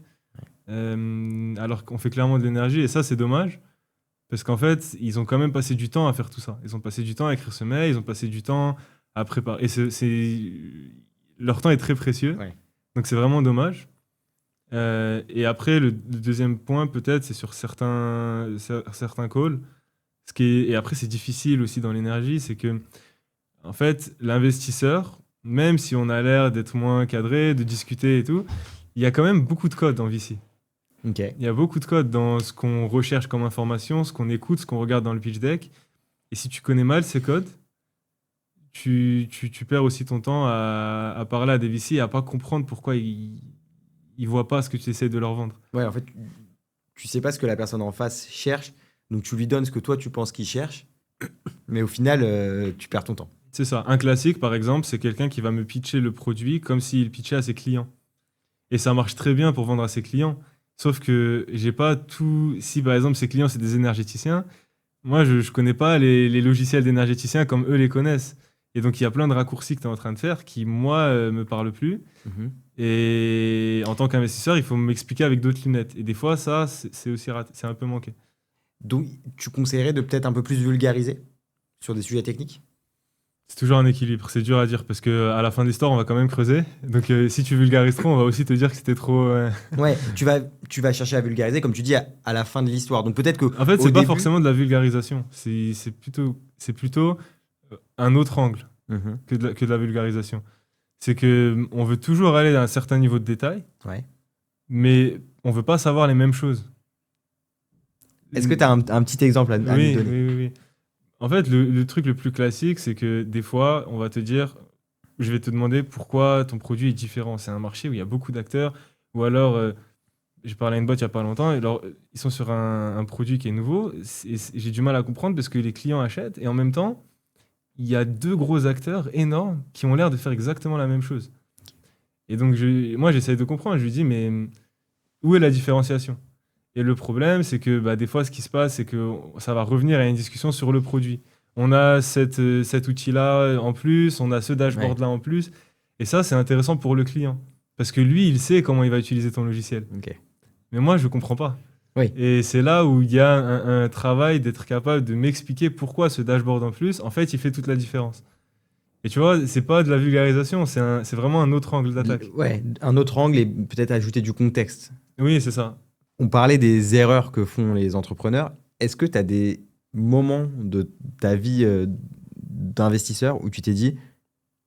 alors qu'on fait clairement de l'énergie, et ça, c'est dommage. Parce qu'en fait, ils ont quand même passé du temps à faire tout ça. Ils ont passé du temps à écrire ce mail, ils ont passé du temps à préparer. Et leur temps est très précieux. Ouais. Donc c'est vraiment dommage. Et après, le deuxième point, peut-être, c'est sur certains calls. Et après, c'est difficile aussi dans l'énergie, c'est que, en fait, l'investisseur, même si on a l'air d'être moins cadré, de discuter et tout, il y a quand même beaucoup de code en VC. Ok. Il y a beaucoup de code dans ce qu'on recherche comme information, ce qu'on écoute, ce qu'on regarde dans le pitch deck. Et si tu connais mal ces codes, tu perds aussi ton temps à parler à des VC et à pas comprendre pourquoi ils voient pas ce que tu essaies de leur vendre. Ouais, en fait, tu sais pas ce que la personne en face cherche, donc tu lui donnes ce que toi tu penses qu'il cherche, mais au final, tu perds ton temps. C'est ça. Un classique, par exemple, c'est quelqu'un qui va me pitcher le produit comme s'il pitchait à ses clients. Et ça marche très bien pour vendre à ses clients. Sauf que j'ai pas tout. Si par exemple ses clients c'est des énergéticiens, moi je connais pas les logiciels d'énergéticiens comme eux les connaissent. Et donc il y a plein de raccourcis que tu es en train de faire qui moi me parlent plus. Mhm. Et en tant qu'investisseur, il faut m'expliquer avec d'autres lunettes. Et des fois ça c'est aussi raté, c'est un peu manqué. Donc, tu conseillerais de peut-être un peu plus vulgariser sur des sujets techniques? C'est toujours un équilibre, c'est dur à dire parce que à la fin de l'histoire on va quand même creuser. Donc si tu vulgarises trop, on va aussi te dire que c'était trop. Ouais, tu vas chercher à vulgariser, comme tu dis, à la fin de l'histoire. Donc peut-être que En fait, au c'est pas début. forcément de la vulgarisation. C'est plutôt un autre angle Mhm. que de la vulgarisation. C'est que on veut toujours aller à un certain niveau de détail, Ouais. mais on veut pas savoir les mêmes choses. Est-ce que tu as un petit exemple à nous Oui, donner? oui, oui, oui. En fait, le truc le plus classique, c'est que des fois, on va te dire, je vais te demander pourquoi ton produit est différent. C'est un marché où il y a beaucoup d'acteurs, ou alors, j'ai parlé à une boîte il y a pas longtemps, et alors, ils sont sur un produit qui est nouveau, j'ai du mal à comprendre parce que les clients achètent, et en même temps, il y a 2 gros acteurs énormes qui ont l'air de faire exactement la même chose. Et donc, moi, j'essaye de comprendre. Je lui dis, mais où est la différenciation? Et le problème, c'est que des fois, ce qui se passe, c'est que ça va revenir à une discussion sur le produit. On a cet outil-là en plus, on a ce Ouais. dashboard-là en plus. Et ça, c'est intéressant pour le client. Parce que lui, il sait comment il va utiliser ton logiciel. Ok. Mais moi, je ne comprends pas. Oui. Et c'est là où il y a un travail d'être capable de m'expliquer pourquoi ce dashboard en plus, en fait, il fait toute la différence. Et tu vois, c'est pas de la vulgarisation, c'est vraiment un autre angle d'attaque. Ouais, un autre angle et peut-être ajouter du contexte. Oui, c'est ça. On parlait des erreurs que font les entrepreneurs. Est-ce que tu as des moments de ta vie d'investisseur où tu t'es dit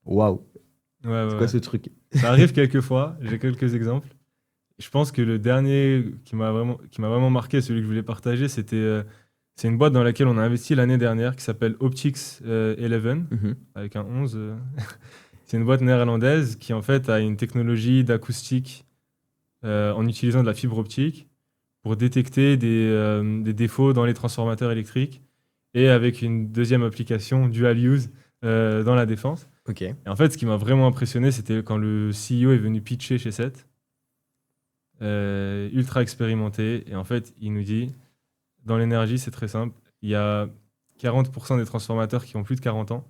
waouh, Ouais, ouais, c'est quoi ouais. ce truc? Ça arrive quelques fois, j'ai quelques exemples. Je pense que le dernier qui m'a vraiment marqué, celui que je voulais partager, c'est une boîte dans laquelle on a investi l'année dernière qui s'appelle Optics 11, Mhm. avec un 11. C'est une boîte néerlandaise qui en fait a une technologie d'acoustique en utilisant de la fibre optique pour détecter des défauts dans les transformateurs électriques et avec une deuxième application dual use dans la défense. Ok. Et en fait, ce qui m'a vraiment impressionné, c'était quand le CEO est venu pitcher chez SET, ultra expérimenté. Et en fait, il nous dit, dans l'énergie, c'est très simple, il y a 40% des transformateurs qui ont plus de 40 ans.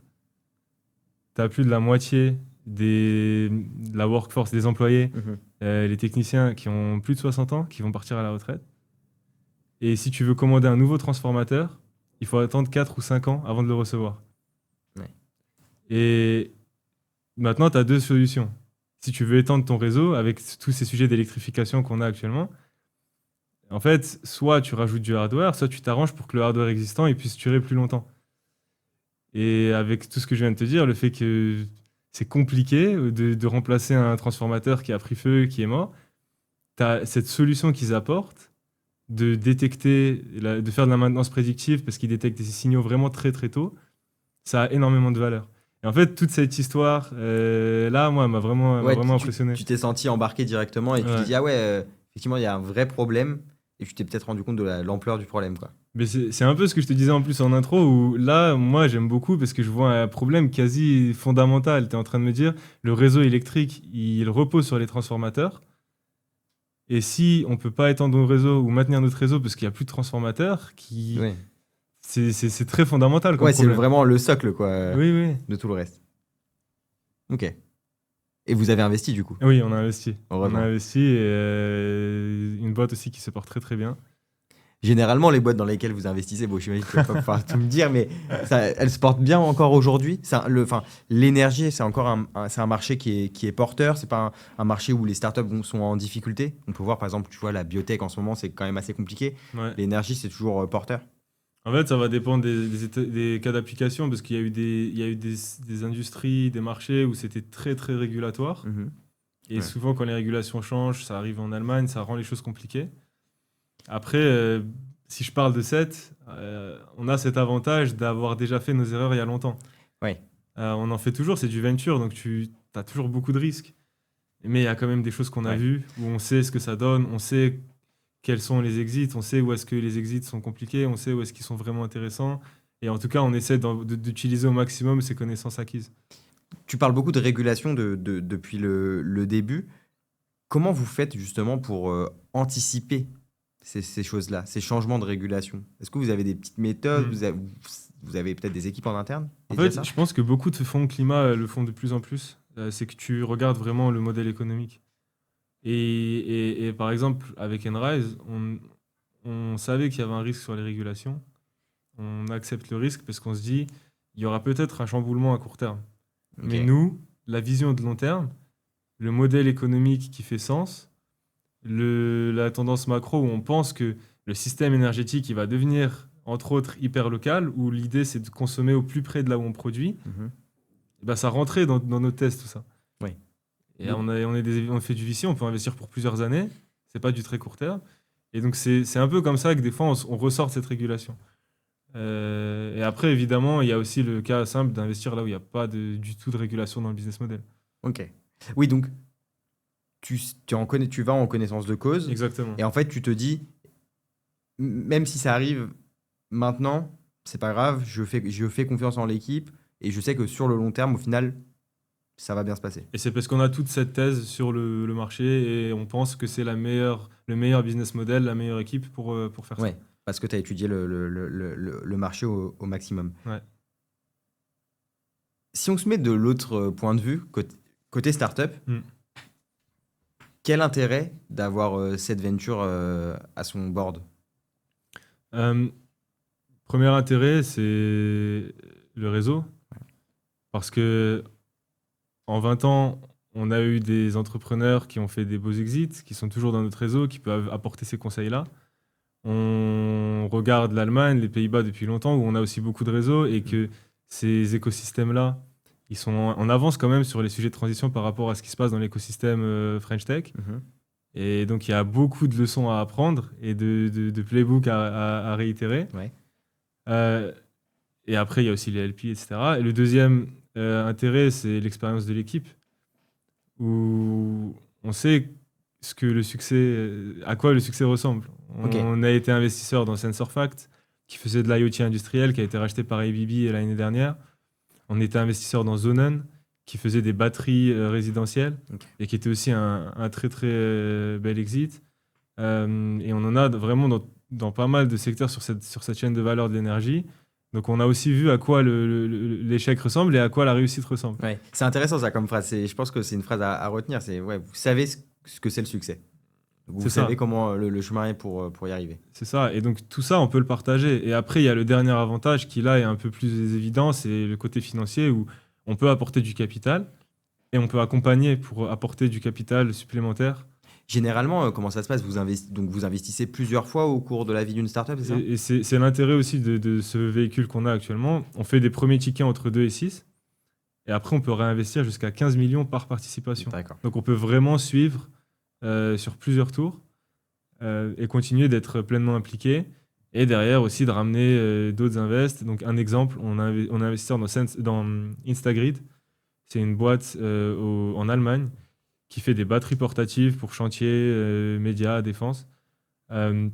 Tu as plus de la moitié de la workforce des employés, Mhm. les techniciens qui ont plus de 60 ans, qui vont partir à la retraite. Et si tu veux commander un nouveau transformateur, il faut attendre 4 ou 5 ans avant de le recevoir. Ouais. Et maintenant, tu as deux solutions. Si tu veux étendre ton réseau avec tous ces sujets d'électrification qu'on a actuellement, en fait, soit tu rajoutes du hardware, soit tu t'arranges pour que le hardware existant il puisse durer plus longtemps. Et avec tout ce que je viens de te dire, le fait que c'est compliqué de remplacer un transformateur qui a pris feu, qui est mort, tu as cette solution qu'ils apportent de détecter, de faire de la maintenance prédictive parce qu'ils détectent des signaux vraiment très très tôt, ça a énormément de valeur. Et en fait, toute cette histoire, là, moi, m'a Ouais, vraiment impressionné. tu t'es senti embarqué directement et tu t'es Ouais. dit ah ouais, effectivement, il y a un vrai problème et tu t'es peut-être rendu compte de l'ampleur du problème, quoi. Mais c'est un peu ce que je te disais en plus en intro, où là, moi, j'aime beaucoup parce que je vois un problème quasi fondamental. Tu es en train de me dire, le réseau électrique, il repose sur les transformateurs. Et si on peut pas étendre nos réseaux ou maintenir notre réseau parce qu'il n'y a plus de transformateurs, Ouais. c'est très fondamental comme Ouais, c'est problème. vraiment le socle, quoi, Oui, oui. de tout le reste. Ok. Et vous avez investi du coup, Oui, on a investi. On a heureusement. investi et une boîte aussi qui se porte très très bien. Généralement, les boîtes dans lesquelles vous investissez, bon, j'imagine que tu vas pas pouvoir tout me dire, mais elles se portent bien encore aujourd'hui. Enfin, l'énergie, c'est encore c'est un marché qui est porteur. C'est pas un marché où les startups sont en difficulté. On peut voir, par exemple, tu vois, la biotech en ce moment, c'est quand même assez compliqué. Ouais. L'énergie, c'est toujours porteur. En fait, ça va dépendre des cas d'application parce qu'il y a eu des industries, des marchés où c'était très très régulatoire. Mhm. Et Ouais. souvent, quand les régulations changent, ça arrive en Allemagne, ça rend les choses compliquées. Après, si je parle de SET, on a cet avantage d'avoir déjà fait nos erreurs il y a longtemps. Ouais. On en fait toujours, c'est du venture, donc tu as toujours beaucoup de risques. Mais il y a quand même des choses qu'on a Ouais. vues, où on sait ce que ça donne, on sait quels sont les exits, on sait où est-ce que les exits sont compliqués, on sait où est-ce qu'ils sont vraiment intéressants. Et en tout cas, on essaie d'utiliser au maximum ces connaissances acquises. Tu parles beaucoup de régulation depuis le début. Comment vous faites justement pour anticiper ces choses-là, ces changements de régulation? Est-ce que vous avez des petites méthodes? Hmm. Vous avez peut-être des équipes en interne En dédiées à fait, ça? je pense que beaucoup de fonds climat le font de plus en plus. C'est que tu regardes vraiment le modèle économique. Et par exemple, avec Enrise, on savait qu'il y avait un risque sur les régulations. On accepte le risque parce qu'on se dit, il y aura peut-être un chamboulement à court terme. Mais Ok. nous, la vision de long terme, le modèle économique qui fait sens, la tendance macro où on pense que le système énergétique il va devenir, entre autres, hyper local, où l'idée c'est de consommer au plus près de là où on produit, Mhm. et ben, ça rentrait dans nos tests, tout ça. Oui. Et Donc, on fait du VC, on peut investir pour plusieurs années, c'est pas du très court terme. Et donc c'est un peu comme ça que des fois on ressort de cette régulation. Et après, évidemment, il y a aussi le cas simple d'investir là où il n'y a pas du tout de régulation dans le business model. ok. Oui, donc tu vas en connaissance de cause Exactement. et en fait tu te dis, même si ça arrive maintenant, c'est pas grave, je fais confiance en l'équipe et je sais que sur le long terme, au final, ça va bien se passer. Et c'est parce qu'on a toute cette thèse sur le marché et on pense que c'est la meilleure le meilleur business model, la meilleure équipe pour faire Ouais, ça. parce que tu as étudié le marché au maximum. Ouais. Si on se met de l'autre point de vue, côté startup, Mm. quel intérêt d'avoir cette venture à son board? Euh, Premier intérêt, c'est le réseau. Parce que en 20 ans, on a eu des entrepreneurs qui ont fait des beaux exits, qui sont toujours dans notre réseau, qui peuvent apporter ces conseils-là. On regarde l'Allemagne, les Pays-Bas depuis longtemps, où on a aussi beaucoup de réseaux et que ces écosystèmes-là, ils sont en avance quand même sur les sujets de transition par rapport à ce qui se passe dans l'écosystème French Tech. Mhm. Et donc, il y a beaucoup de leçons à apprendre et de playbooks à réitérer. Ouais. Euh, et après, il y a aussi les LP, etc. Et le deuxième intérêt, c'est l'expérience de l'équipe, où on sait ce que le succès, à quoi le succès ressemble. Ok. On a été investisseur dans SensorFact, qui faisait de l'IoT industriel, qui a été racheté par ABB l'année dernière. On était investisseur dans Zonen, qui faisait des batteries résidentielles, Ok. et qui était aussi un très très bel exit. Et on en a vraiment dans pas mal de secteurs sur cette chaîne de valeur de l'énergie. Donc on a aussi vu à quoi l'échec ressemble et à quoi la réussite ressemble. Ouais. C'est intéressant ça comme phrase. Je pense que c'est une phrase à retenir. C'est ouais, vous savez ce que c'est le succès. Vous C'est savez ça, comment le chemin est pour y arriver. c'est ça. Et donc tout ça, on peut le partager. Et après, il y a le dernier avantage qui là est un peu plus évident, c'est le côté financier où on peut apporter du capital et on peut accompagner pour apporter du capital supplémentaire. Généralement, comment ça se passe? Donc vous investissez plusieurs fois au cours de la vie d'une startup, c'est ça? Et c'est l'intérêt aussi de ce véhicule qu'on a actuellement. On fait des premiers tickets entre 2 et 6. Et après, on peut réinvestir jusqu'à 15 millions par participation. D'accord. Donc on peut vraiment suivre sur plusieurs tours et continuer d'être pleinement impliqué. Et derrière aussi de ramener d'autres invests. Donc un exemple, on est investisseur dans Instagrid. C'est une boîte en Allemagne qui fait des batteries portatives pour chantier, médias, défense. Euh,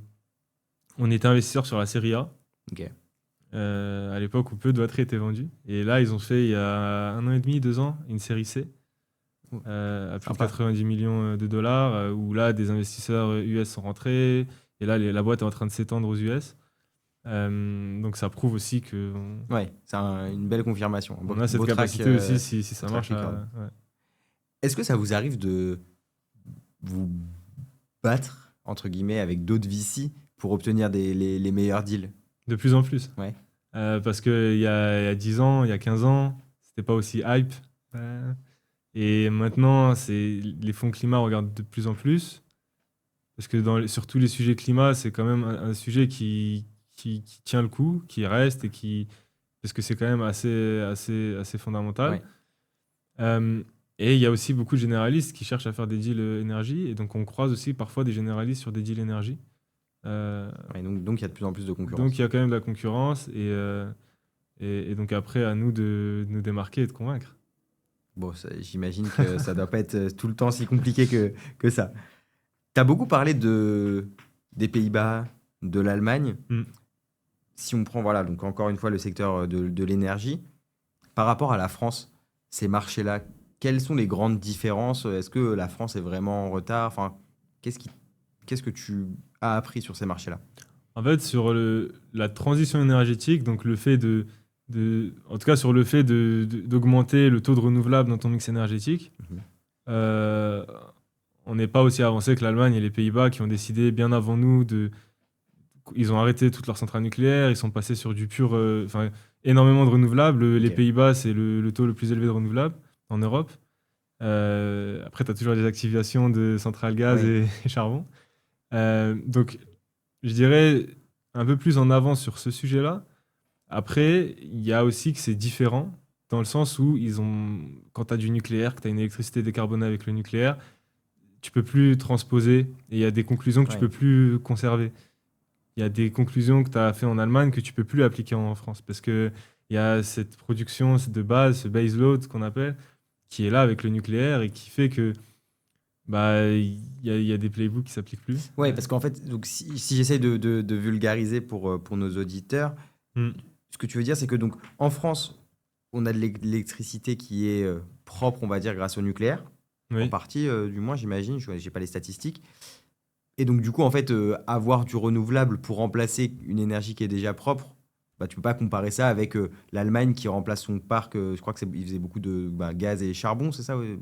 on était investisseur sur la série A. Ok. À l'époque où peu de batteries étaient vendues. Et là, ils ont fait il y a 1 an et demi, 2 ans, une série C à plus de Sympa. 90 millions de dollars, où là, des investisseurs US sont rentrés. Et là, la boîte est en train de s'étendre aux US. Donc ça prouve aussi qu'on Ouais, c'est une belle confirmation. on a cette Beau track, capacité aussi, si ça track marche. record. Ouais. Est-ce que ça vous arrive de vous battre, entre guillemets, avec d'autres VC pour obtenir les meilleurs deals? De plus en plus. Ouais. Parce qu'il y a 10 ans, il y a 15 ans, c'était pas aussi hype. Et maintenant, les fonds climat regardent de plus en plus. Parce que sur tous les sujets climat, c'est quand même un sujet qui tient le coup, qui reste parce que c'est quand même assez fondamental. Ouais. Et il y a aussi beaucoup de généralistes qui cherchent à faire des deals énergie. Et donc, on croise aussi parfois des généralistes sur des deals énergie. Ouais, donc il y a de plus en plus de concurrence. Donc, il y a quand même de la concurrence. Et donc, après, à nous de nous démarquer et de convaincre. Bon, j'imagine que ça doit pas être tout le temps si compliqué que ça. Tu as beaucoup parlé des Pays-Bas, de l'Allemagne. Mm. Si on prend, voilà, donc encore une fois, le secteur de l'énergie, par rapport à la France, ces marchés-là, quelles sont les grandes différences? Est-ce que la France est vraiment en retard? Enfin, qu'est-ce que tu as appris sur ces marchés-là? En fait, sur la transition énergétique, donc le fait en tout cas sur le fait d'augmenter le taux de renouvelable dans ton mix énergétique, Mhm. euh, on n'est pas aussi avancé que l'Allemagne et les Pays-Bas qui ont décidé bien avant nous ils ont arrêté toutes leurs centrales nucléaires, ils sont passés sur du pur, enfin énormément de renouvelables. Les Ok. Pays-Bas, c'est le taux le plus élevé de renouvelables en Europe. Après, tu as toujours des activations de centrales gaz Oui. et charbon. Donc, je dirais un peu plus en avance sur ce sujet-là. Après, il y a aussi que c'est différent dans le sens où quand tu as du nucléaire, que tu as une électricité décarbonée avec le nucléaire, tu peux plus transposer et il y a des conclusions que tu Ouais. peux plus conserver. Il y a des conclusions que tu as fait en Allemagne que tu peux plus appliquer en France parce que il y a cette production de base, ce base load qu'on appelle, qui est là avec le nucléaire et qui fait que bah il y a des playbooks qui s'appliquent plus. Ouais, parce qu'en fait, donc, si j'essaie de vulgariser pour nos auditeurs, Mm. ce que tu veux dire, c'est que donc en France, on a de l'électricité qui est propre, on va dire, grâce au nucléaire. En Oui. partie, du moins, j'imagine, je n'ai pas les statistiques. Et donc, du coup, en fait, avoir du renouvelable pour remplacer une énergie qui est déjà propre, bah, tu peux pas comparer ça avec l'Allemagne qui remplace son parc. Je crois que il faisait beaucoup de gaz et charbon, c'est ça? Ouais,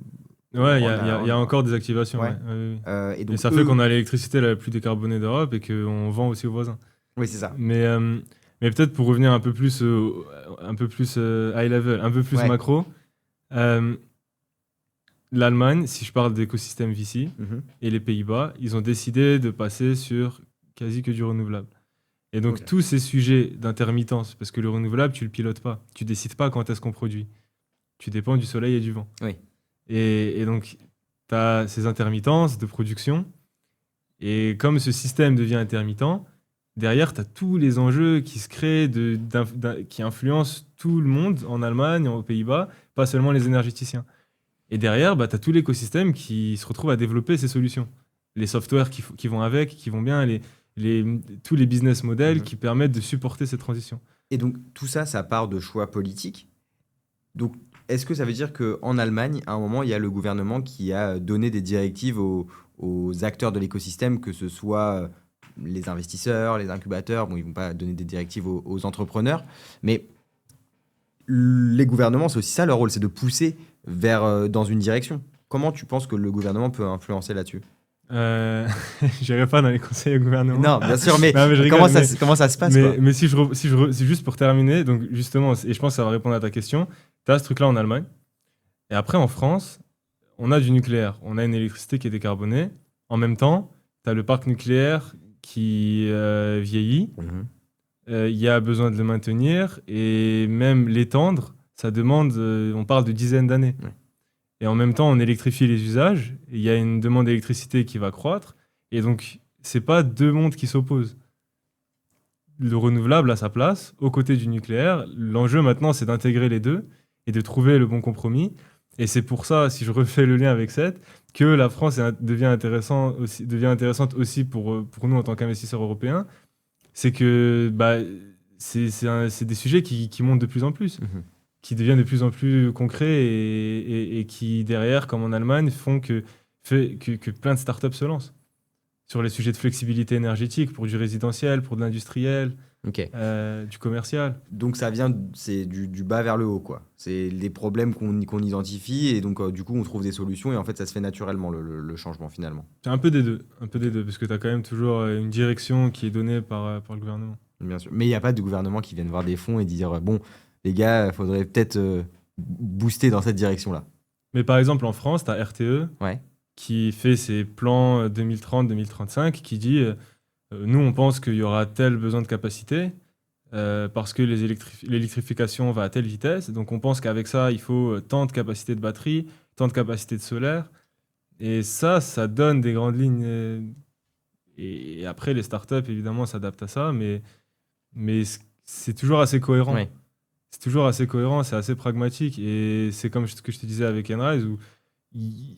Ouais, il y a encore des activations. ouais. Ouais, ouais, ouais. Et Et donc, ça fait eux, qu'on a l'électricité la plus décarbonée d'Europe et qu'on vend aussi aux voisins. oui, c'est ça. Mais peut-être pour revenir un peu plus high level, un peu plus Ouais. macro, euh, l'Allemagne, si je parle d'écosystème VC, Mhm. et les Pays-Bas, ils ont décidé de passer sur quasi que du renouvelable. Et donc Ok. tous ces sujets d'intermittence, parce que le renouvelable, tu le pilotes pas, tu décides pas quand est-ce qu'on produit, tu dépends du soleil et du vent. Oui. Et donc tu as ces intermittences de production, et comme ce système devient intermittent, derrière, tu as tous les enjeux qui se créent, qui influencent tout le monde en Allemagne, aux Pays-Bas, pas seulement les énergéticiens. Et derrière, bah, tu as tout l'écosystème qui se retrouve à développer ces solutions. Les softwares qui vont avec, qui vont bien, tous les business models Mhm. qui permettent de supporter cette transition. Et donc, tout ça, ça part de choix politiques. Donc, est-ce que ça veut dire qu'en Allemagne, à un moment, il y a le gouvernement qui a donné des directives aux acteurs de l'écosystème, que ce soit les investisseurs, les incubateurs, bon, ils vont pas donner des directives aux entrepreneurs, mais les gouvernements, c'est aussi ça leur rôle, c'est de pousser vers dans une direction. Comment tu penses que le gouvernement peut influencer là-dessus? Euh, J'irai pas dans les conseils au gouvernement. Non, bien sûr, mais Non, mais je rigole, comment ça se passe, quoi? mais si juste pour terminer, donc justement, et je pense que ça va répondre à ta question, tu as ce truc-là en Allemagne. Et après, en France, on a du nucléaire, on a une électricité qui est décarbonée. En même temps, tu as le parc nucléaire qui vieillit. Mhm. Il y a besoin de le maintenir et même l'étendre, ça demande, on parle de dizaines d'années. Ouais. Et en même temps, on électrifie les usages, et il y a une demande d'électricité qui va croître. Et donc, c'est pas deux mondes qui s'opposent. Le renouvelable a sa place, aux côtés du nucléaire. L'enjeu maintenant, c'est d'intégrer les deux et de trouver le bon compromis. Et c'est pour ça, si je refais le lien avec Seth, que la France devient intéressante aussi pour nous en tant qu'investisseurs européens. C'est que bah, c'est des sujets qui montent de plus en plus, Mhm. qui deviennent de plus en plus concrets et qui, derrière, comme en Allemagne, font que plein de startups se lancent sur les sujets de flexibilité énergétique pour du résidentiel, pour de l'industriel, Ok. du commercial. Donc ça vient, c'est du bas vers le haut, quoi. C'est les problèmes qu'on identifie et donc du coup on trouve des solutions et en fait ça se fait naturellement le changement finalement. C'est un peu des deux, parce que tu as quand même toujours une direction qui est donnée par le gouvernement. Bien sûr. Mais il n'y a pas de gouvernement qui vienne voir des fonds et dire bon les gars, il faudrait peut-être booster dans cette direction-là. Mais par exemple, en France, tu as RTE Ouais. qui fait ses plans 2030-2035, qui dit nous, on pense qu'il y aura tel besoin de capacité parce que l'électrification va à telle vitesse. Donc, on pense qu'avec ça, il faut tant de capacité de batterie, tant de capacité de solaire. Et ça donne des grandes lignes. Et après, les startups, évidemment, s'adaptent à ça, mais c'est toujours assez cohérent. Ouais. C'est toujours assez cohérent, c'est assez pragmatique. Et c'est comme ce que je te disais avec Enrise, où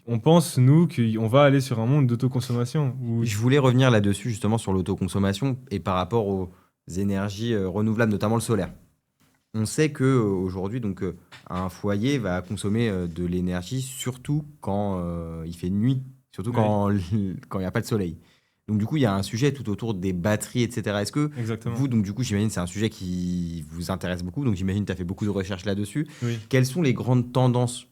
on pense, nous, qu'on va aller sur un monde d'autoconsommation. Je voulais revenir là-dessus justement sur l'autoconsommation et par rapport aux énergies renouvelables, notamment le solaire. On sait que aujourd'hui, donc, un foyer va consommer de l'énergie surtout quand il fait nuit, surtout Oui. quand quand il n'y a pas de soleil. Donc du coup, il y a un sujet tout autour des batteries, etc. Est-ce que Exactement. vous, donc du coup, j'imagine c'est un sujet qui vous intéresse beaucoup, donc j'imagine que tu as fait beaucoup de recherches là-dessus. Oui. Quelles sont les grandes tendances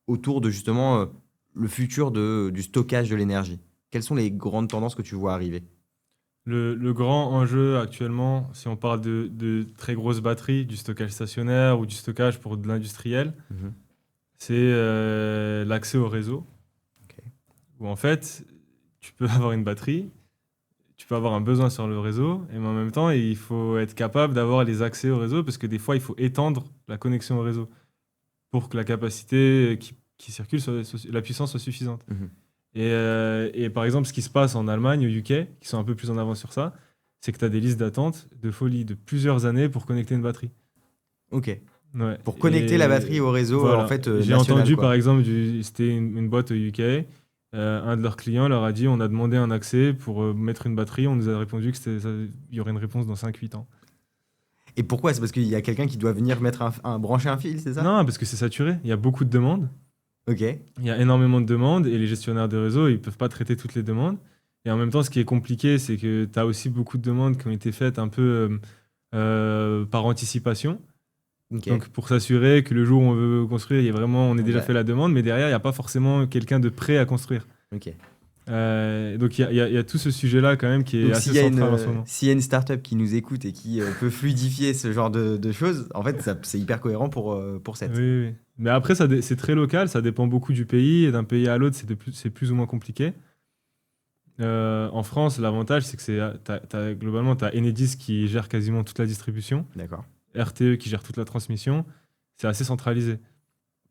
autour de justement le futur du stockage de l'énergie? Quelles sont les grandes tendances que tu vois arriver? Le grand enjeu actuellement, si on parle de très grosses batteries, du stockage stationnaire ou du stockage pour de l'industriel, Mhm. c'est l'accès au réseau. Ok. Où en fait, tu peux avoir une batterie, tu peux avoir un besoin sur le réseau, et en même temps, il faut être capable d'avoir les accès au réseau, parce que des fois, il faut étendre la connexion au réseau pour que la capacité qui circule, la puissance soit suffisante. Mhm. Et par exemple, ce qui se passe en Allemagne, au UK, qui sont un peu plus en avance sur ça, c'est que tu as des listes d'attente de folie de plusieurs années pour connecter une batterie. Ok. Ouais. Pour connecter la batterie au réseau, Voilà. en fait, J'ai national, entendu, quoi. par exemple, c'était une boîte au UK, un de leurs clients leur a dit on a demandé un accès pour mettre une batterie, on nous a répondu il y aurait une réponse dans 5-8 ans. Et pourquoi? C'est parce qu'il y a quelqu'un qui doit venir mettre brancher un fil, c'est ça? Non, parce que c'est saturé, il y a beaucoup de demandes. Ok. Il y a énormément de demandes et les gestionnaires de réseau, ils ne peuvent pas traiter toutes les demandes. Et en même temps, ce qui est compliqué, c'est que tu as aussi beaucoup de demandes qui ont été faites un peu par anticipation. Ok. Donc, pour s'assurer que le jour où on veut construire, on ait déjà Ouais. fait la demande, mais derrière, il n'y a pas forcément quelqu'un de prêt à construire. Ok. Donc, il y a tout ce sujet-là quand même qui est Donc, assez central en ce moment. s'il y a une startup qui nous écoute et qui peut fluidifier ce genre de choses, en fait, c'est hyper cohérent pour Oui, cette. oui. Mais après, c'est très local, ça dépend beaucoup du pays, et d'un pays à l'autre, c'est plus ou moins compliqué. En France, l'avantage, c'est que globalement, tu as Enedis qui gère quasiment toute la distribution, D'accord. RTE qui gère toute la transmission. C'est assez centralisé.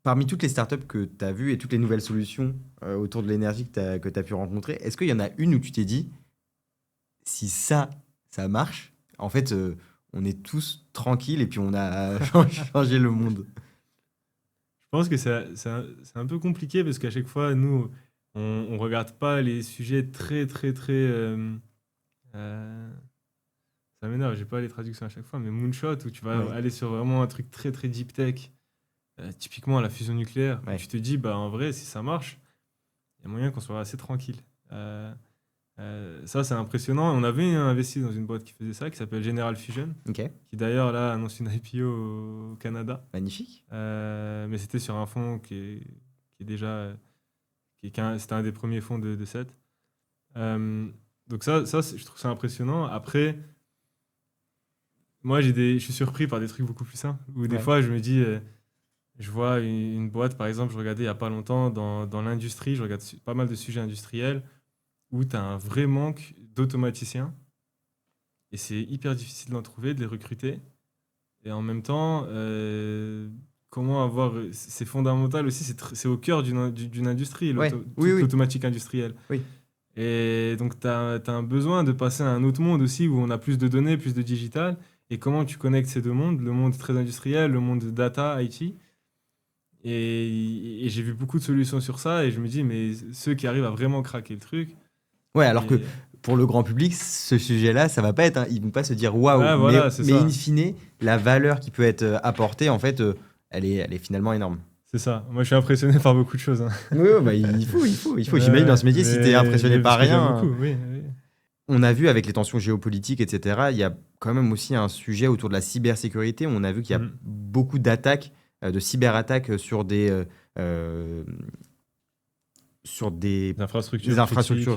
Parmi toutes les startups que tu as vues et toutes les nouvelles solutions autour de l'énergie que tu as pu rencontrer, est-ce qu'il y en a une où tu t'es dit, si ça marche, en fait, on est tous tranquilles et puis on a changé le monde. Je pense que c'est un peu compliqué parce qu'à chaque fois, nous, on regarde pas les sujets très, très, très. Euh, ça m'énerve, j'ai pas les traductions à chaque fois, mais moonshot, où tu vas Ouais. aller sur vraiment un truc très, très deep tech, typiquement la fusion nucléaire, où Ouais. tu te dis, bah, en vrai, si ça marche, il y a moyen qu'on soit assez tranquille. Ça, c'est impressionnant. On avait investi dans une boîte qui faisait ça, qui s'appelle General Fusion, Ok. qui d'ailleurs là annonce une IPO au Canada. Magnifique. Mais c'était sur un fonds qui est déjà. C'était un des premiers fonds de SET. Donc je trouve ça impressionnant. Après, moi, je suis surpris par des trucs beaucoup plus simples. Où des Ouais. fois, je me dis, je vois une boîte, par exemple, je regardais il n'y a pas longtemps dans l'industrie, je regarde pas mal de sujets industriels où tu as un vrai manque d'automaticiens. Et c'est hyper difficile d'en trouver, de les recruter. Et en même temps, comment avoir. C'est fondamental aussi, c'est au cœur d'une industrie, Ouais. Oui, toute oui. l'automatique industrielle. Oui. Et donc, tu as un besoin de passer à un autre monde aussi où on a plus de données, plus de digital. Et comment tu connectes ces deux mondes, le monde très industriel, le monde data, IT. Et j'ai vu beaucoup de solutions sur ça et je me dis, mais ceux qui arrivent à vraiment craquer le truc. Ouais, alors que Et... pour le grand public, ce sujet-là, ça va pas être, ils vont pas se dire waouh, Ouais, voilà, c'est mais in ça. fine, la valeur qui peut être apportée, en fait, elle est finalement énorme. C'est ça. Moi, je suis impressionné par beaucoup de choses, hein. Oui, ouais, bah, il faut. J'imagine dans Ouais, ce métier, si tu es impressionné mais parce par que j'aime rien. beaucoup, oui, oui. On a vu avec les tensions géopolitiques, etc., il y a quand même aussi un sujet autour de la cybersécurité. On a vu qu'il y a Mhm. beaucoup d'attaques, de cyberattaques euh, sur des infrastructures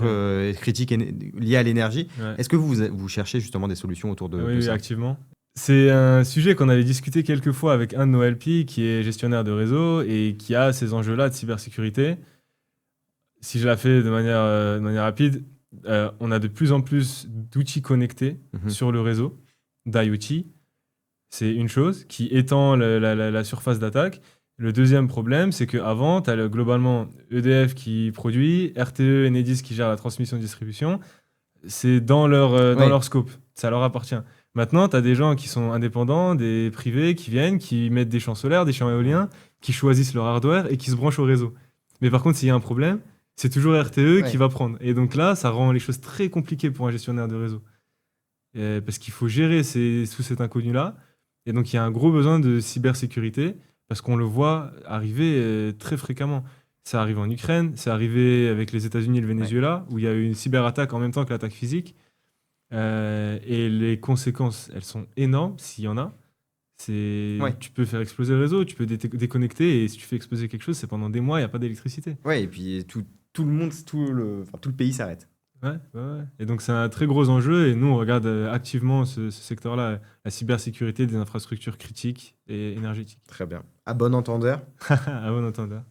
critiques. critiques liées à l'énergie. Ouais. Est-ce que vous cherchez justement des solutions autour Oui, de oui, ça? activement. C'est un sujet qu'on avait discuté quelques fois avec un de nos LP qui est gestionnaire de réseau et qui a ces enjeux-là de cybersécurité. Si je la fais de manière rapide, on a de plus en plus d'outils connectés Mhm. sur le réseau, d'IoT. C'est une chose qui étend la surface d'attaque. Le deuxième problème, c'est qu'avant, tu as globalement EDF qui produit, RTE, Enedis qui gère la transmission-distribution. C'est dans Ouais, leur scope, ça leur appartient. Maintenant, tu as des gens qui sont indépendants, des privés qui viennent, qui mettent des champs solaires, des champs éoliens, qui choisissent leur hardware et qui se branchent au réseau. Mais par contre, s'il y a un problème, c'est toujours RTE qui ouais. va prendre. Et donc là, ça rend les choses très compliquées pour un gestionnaire de réseau. Parce qu'il faut gérer sous cet inconnu-là. Et donc, il y a un gros besoin de cybersécurité parce qu'on le voit arriver très fréquemment. Ça arrive en Ukraine, c'est arrivé avec les États-Unis et le Ouais. Venezuela, où il y a eu une cyberattaque en même temps que l'attaque physique. Et les conséquences, elles sont énormes s'il y en a. Ouais. Tu peux faire exploser le réseau, tu peux déconnecter, et si tu fais exploser quelque chose, c'est pendant des mois, il n'y a pas d'électricité. Ouais, et puis tout le monde, tout le pays s'arrête. Ouais, ouais, ouais. Et donc c'est un très gros enjeu, et nous on regarde activement ce secteur-là, la cybersécurité des infrastructures critiques et énergétiques. Très bien. À bon entendeur. À bon entendeur.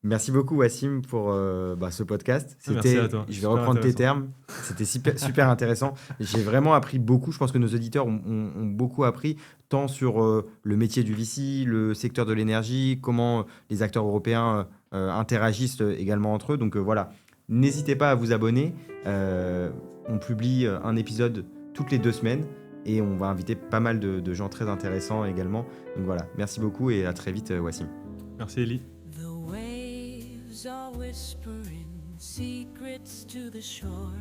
Merci beaucoup, Wassim, pour ce podcast. Merci à toi, Je vais super reprendre tes intéressant. termes. C'était super intéressant. J'ai vraiment appris beaucoup. Je pense que nos auditeurs ont beaucoup appris, tant sur le métier du VC, le secteur de l'énergie, comment les acteurs européens interagissent également entre eux. Donc voilà, n'hésitez pas à vous abonner. On publie un épisode toutes les 2 semaines et on va inviter pas mal de gens très intéressants également. Donc voilà, merci beaucoup et à très vite, Wassim. Merci Ellie. The waves are whispering secrets to the shore.